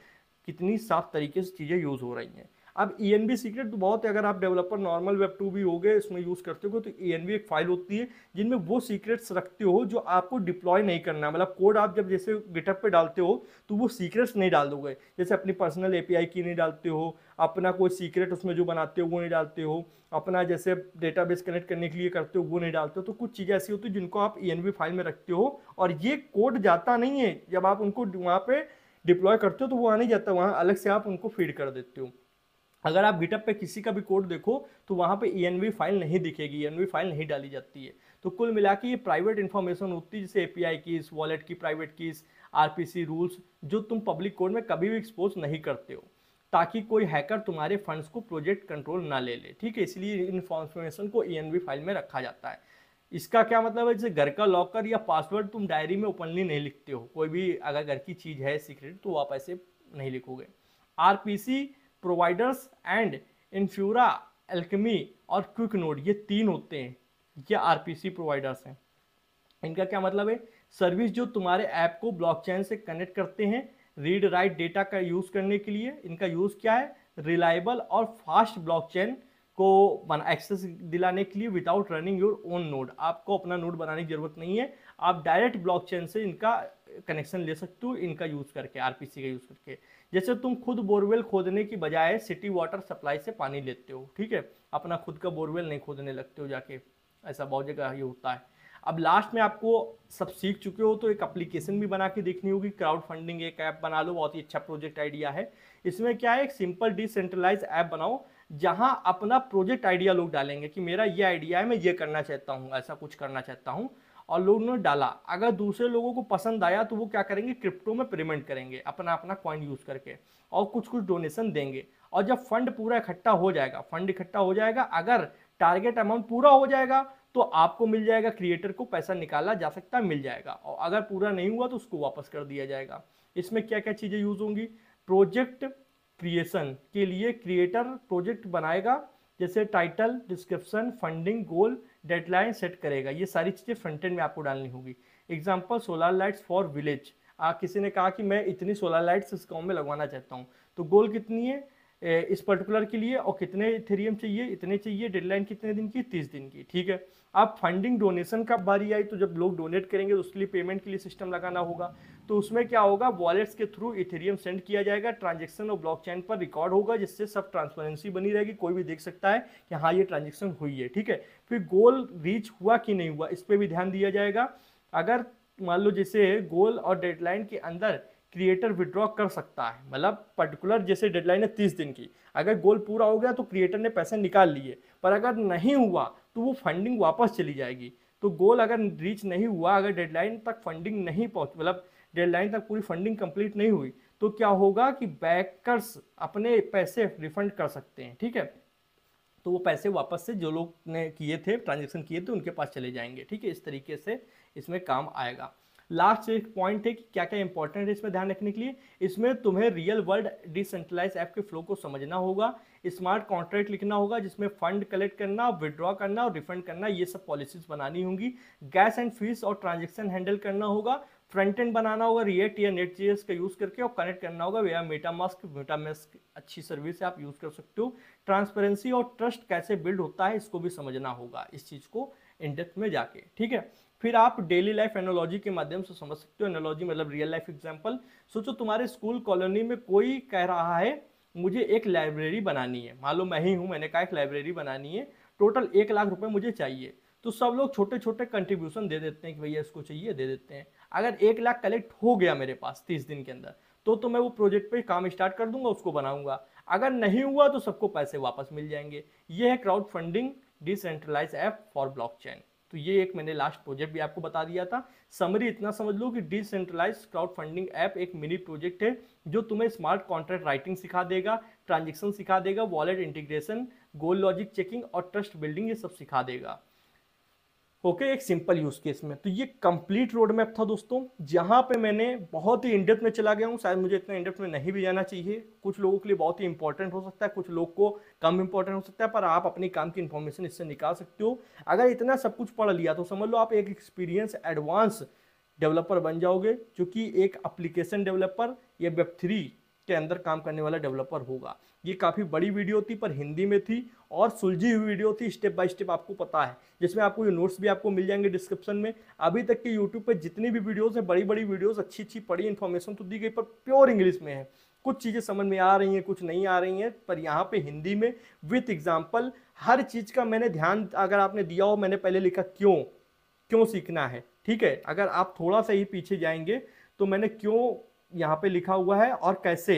कितनी साफ तरीके से चीज़ें यूज हो रही हैं। अब ईएनवी सीक्रेट तो बहुत है, अगर आप डेवलपर नॉर्मल वेब 2 भी हो गए इसमें यूज़ करते हो तो ईएनवी एक फाइल होती है जिनमें वो सीक्रेट्स रखते हो जो आपको डिप्लॉय नहीं करना है। मतलब कोड आप जब जैसे गिटहब पे डालते हो तो वो सीक्रेट्स नहीं डाल दोगे, जैसे अपनी पर्सनल एपीआई की नहीं डालते हो, अपना कोई सीक्रेट उसमें जो बनाते हो वो नहीं डालते हो, अपना जैसे डेटाबेस कनेक्ट करने के लिए करते हो वो नहीं डालते हो। तो कुछ चीज़ें ऐसी होती है जिनको आप ईएनवी फाइल में रखते हो और ये कोड जाता नहीं है। जब आप उनको वहाँ पे डिप्लॉय करते हो तो वो आ नहीं जाता, वहाँ अलग से आप उनको फीड कर देते हो। अगर आप गिटहब पे किसी का भी कोड देखो तो वहाँ पे ईएनवी फाइल नहीं दिखेगी, ईएनवी फाइल नहीं डाली जाती है। तो कुल मिला के ये प्राइवेट इन्फॉर्मेशन होती है, जैसे एपीआई कीज, वॉलेट की प्राइवेट कीज, आरपीसी रूल्स, जो तुम पब्लिक कोड में कभी भी एक्सपोज नहीं करते हो ताकि कोई हैकर तुम्हारे फंड्स को प्रोजेक्ट कंट्रोल ना ले ले, ठीक है। इसलिए इन्फॉर्मेशन को ईएनवी फाइल में रखा जाता है। इसका क्या मतलब है, जैसे घर का लॉकर या पासवर्ड तुम डायरी में ओपनली नहीं लिखते हो, कोई भी अगर घर की चीज़ है सीक्रेट तो आप ऐसे नहीं लिखोगे। आरपीसी प्रोवाइडर्स एंड इन्फ्यूरा, एल्केमी और क्विक नोड, ये तीन होते हैं, ये आरपीसी प्रोवाइडर्स हैं। इनका क्या मतलब है, सर्विस जो तुम्हारे ऐप को ब्लॉकचेन से कनेक्ट करते हैं रीड राइट डेटा का यूज करने के लिए। इनका यूज क्या है, रिलायबल और फास्ट ब्लॉकचेन को एक्सेस दिलाने के लिए without running your own node. आपको अपना नोड बनाने की जरूरत नहीं है, आप डायरेक्ट ब्लॉकचेन से इनका कनेक्शन ले सकते हो इनका यूज करके, आरपीसी का यूज करके। जैसे तुम खुद बोरवेल खोदने की बजाय सिटी वाटर सप्लाई से पानी लेते हो, ठीक है, अपना खुद का बोरवेल नहीं खोदने लगते हो जाके, ऐसा बहुत जगह ये होता है। अब लास्ट में आपको सब सीख चुके हो तो एक एप्लीकेशन भी बना के देखनी होगी। क्राउड फंडिंग एक ऐप बना लो, बहुत ही अच्छा प्रोजेक्ट आइडिया है। इसमें क्या है, एक सिंपल डिसेंट्रलाइज ऐप बनाओ जहां अपना प्रोजेक्ट आइडिया लोग डालेंगे कि मेरा ये आइडिया है, मैं ये करना चाहता हूँ, ऐसा कुछ करना चाहता हूँ, और लोगों ने डाला। अगर दूसरे लोगों को पसंद आया तो वो क्या करेंगे, क्रिप्टो में पेमेंट करेंगे अपना अपना कॉइन यूज करके और कुछ कुछ डोनेशन देंगे। और जब फंड पूरा इकट्ठा हो जाएगा, अगर टारगेट अमाउंट पूरा हो जाएगा तो आपको मिल जाएगा, क्रिएटर को पैसा निकाला जा सकता है, मिल जाएगा। और अगर पूरा नहीं हुआ तो उसको वापस कर दिया जाएगा। इसमें क्या क्या चीजें यूज होंगी, प्रोजेक्ट क्रिएशन के लिए क्रिएटर प्रोजेक्ट बनाएगा, जैसे टाइटल, डिस्क्रिप्शन, फंडिंग, गोल, डेडलाइन सेट करेगा। ये सारी चीज़ें फ्रंट एंड में आपको डालनी होगी। Example, solar lights for village. किसी ने कहा कि मैं इतनी सोलर लाइट्स इस गाँव में लगवाना चाहता हूँ, तो गोल कितनी है इस पर्टिकुलर के लिए, और कितने इथेरियम चाहिए, इतने चाहिए, डेडलाइन कितने दिन की, 30 दिन की, ठीक है। अब फंडिंग डोनेशन का बारी आई, तो जब लोग डोनेट करेंगे तो उसके लिए पेमेंट के लिए सिस्टम लगाना होगा। तो उसमें क्या होगा, वॉलेट्स के थ्रू इथेरियम सेंड किया जाएगा, ट्रांजेक्शन और ब्लॉकचेन पर रिकॉर्ड होगा, जिससे सब ट्रांसपेरेंसी बनी रहेगी, कोई भी देख सकता है कि हाँ ये ट्रांजेक्शन हुई है, ठीक है। फिर गोल रीच हुआ कि नहीं हुआ, इस पर भी ध्यान दिया जाएगा। अगर मान लो जैसे गोल और डेडलाइन के अंदर क्रिएटर विड्रॉ कर सकता है, मतलब पर्टिकुलर जैसे डेडलाइन है 30 दिन की, अगर गोल पूरा हो गया तो क्रिएटर ने पैसे निकाल लिए, पर अगर नहीं हुआ तो वो फंडिंग वापस चली जाएगी। तो गोल अगर रीच नहीं हुआ, अगर डेडलाइन तक फंडिंग नहीं पहुंच, मतलब डेडलाइन तक पूरी फंडिंग कंप्लीट नहीं हुई, तो क्या होगा कि बैकर्स अपने पैसे रिफंड कर सकते हैं, ठीक है। तो वो पैसे वापस से जो लोग ने किए थे, ट्रांजेक्शन किए थे, उनके पास चले जाएंगे, ठीक है। इस तरीके से इसमें काम आएगा। लास्ट एक पॉइंट है कि क्या क्या इंपॉर्टेंट है इसमें ध्यान रखने के लिए। इसमें तुम्हें रियल वर्ल्ड डिसेंट्रलाइज ऐप के फ्लो को समझना होगा, स्मार्ट कॉन्ट्रैक्ट लिखना होगा जिसमें फंड कलेक्ट करना, विड्रॉ करना और रिफंड करना, ये सब पॉलिसीज बनानी होंगी। गैस एंड फीस और ट्रांजेक्शन हैंडल करना होगा, फ्रंट एंड बनाना होगा रिएक्ट या नेट.js का यूज करके, और कनेक्ट करना होगा वेया मेटामास्क अच्छी सर्विस है, आप यूज कर सकते हो। ट्रांसपेरेंसी और ट्रस्ट कैसे बिल्ड होता है इसको भी समझना होगा, इस चीज को इन डेप्थ में जाके, ठीक है। फिर आप डेली लाइफ एनालॉजी के माध्यम से समझ सकते हो। एनालॉजी मतलब रियल लाइफ एग्जांपल। सोचो तुम्हारे स्कूल कॉलोनी में कोई कह रहा है मुझे एक लाइब्रेरी बनानी है, मान लो मैं ही हूँ, मैंने कहा एक लाइब्रेरी बनानी है, टोटल 1 लाख रुपए मुझे चाहिए। तो सब लोग छोटे छोटे कंट्रीब्यूशन दे देते हैं कि भैया इसको चाहिए, दे देते हैं। अगर 1 लाख कलेक्ट हो गया मेरे पास 30 दिन के अंदर, तो मैं वो प्रोजेक्ट पे काम स्टार्ट कर दूंगा, उसको बनाऊंगा। अगर नहीं हुआ तो सबको पैसे वापस मिल जाएंगे। ये है crowd funding decentralise app for blockchain. तो ये एक मैंने लास्ट प्रोजेक्ट भी आपको बता दिया था। समरी इतना समझ लो कि डिसेंट्रलाइज क्राउड फंडिंग ऐप एक मिनी प्रोजेक्ट है जो तुम्हें स्मार्ट कॉन्ट्रैक्ट राइटिंग सिखा देगा, ट्रांजेक्शन सिखा देगा, वॉलेट इंटीग्रेशन, गोल लॉजिक चेकिंग और ट्रस्ट बिल्डिंग, ये सब सिखा देगा। ओके, एक सिंपल यूज केस में। तो ये कंप्लीट रोड मैप था दोस्तों, जहां पे मैंने बहुत ही इंडेप्थ में चला गया हूं। शायद मुझे इतना इंडेप्थ में नहीं भी जाना चाहिए, कुछ लोगों के लिए बहुत ही इंपॉर्टेंट हो सकता है, कुछ लोग को कम इंपॉर्टेंट हो सकता है, पर आप अपनी काम की इंफॉर्मेशन इससे निकाल सकते हो। अगर इतना सब कुछ पढ़ लिया तो समझ लो आप एक एक्सपीरियंस एडवांस डेवलपर बन जाओगे, जो कि एक एप्लीकेशन डेवलपर या वेब3 के अंदर काम करने वाला डेवलपर होगा। ये काफ़ी बड़ी वीडियो थी पर हिंदी में थी और सुलझी हुई वीडियो थी, स्टेप बाय स्टेप आपको पता है, जिसमें आपको ये नोट्स भी आपको मिल जाएंगे डिस्क्रिप्शन में। अभी तक के यूट्यूब पे जितनी भी वीडियोस है, बड़ी बड़ी वीडियोस, अच्छी अच्छी पढ़ी इन्फॉर्मेशन तो दी गई, पर प्योर इंग्लिश में है। कुछ चीज़ें समझ में आ रही हैं, कुछ नहीं आ रही हैं, पर यहाँ पे हिंदी में विथ एग्जाम्पल हर चीज़ का मैंने ध्यान, अगर आपने दिया हो, मैंने पहले लिखा क्यों क्यों सीखना है, ठीक है। अगर आप थोड़ा सा ही पीछे जाएंगे तो मैंने क्यों यहाँ पे लिखा हुआ है और कैसे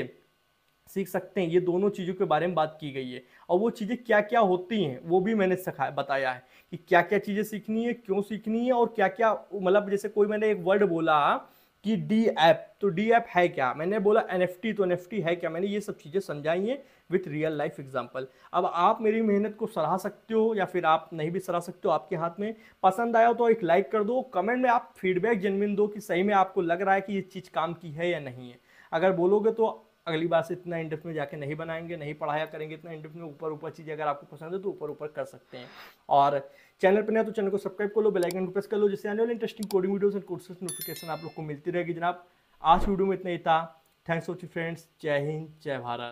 सीख सकते हैं, ये दोनों चीज़ों के बारे में बात की गई है। और वो चीज़ें क्या क्या होती हैं वो भी मैंने बताया है कि क्या क्या चीज़ें सीखनी है, क्यों सीखनी है, और क्या क्या, मतलब जैसे कोई मैंने एक वर्ड बोला कि डी ऐप, तो डी ऐप है क्या, मैंने बोला NFT, तो NFT है क्या, मैंने ये सब चीज़ें समझाई हैं विथ रियल लाइफ एग्जाम्पल। अब आप मेरी मेहनत को सराह सकते हो या फिर आप नहीं भी सराह सकते हो, आपके हाथ में। पसंद आया तो एक लाइक कर दो, कमेंट में आप फीडबैक जेन्युइन दो कि सही में आपको लग रहा है कि ये चीज़ काम की है या नहीं है। अगर बोलोगे तो अगली बार से इतना इंडेप्थ में जाके नहीं बनाएंगे, नहीं पढ़ाया करेंगे इतना इंडेप्थ में, ऊपर ऊपर चीज़ें अगर आपको पसंद है तो ऊपर ऊपर कर सकते हैं। और चैनल पर नहीं तो चैनल को सब्सक्राइब कर लो, बेल आइकन को प्रेस कर लो, जिससे आने वाले interesting coding videos and courses notification आप लोग को मिलती रहेगी। जनाब आज वीडियो में इतना ही था। थैंक्स फॉर फ्रेंड्स, जय हिंद, जय भारत।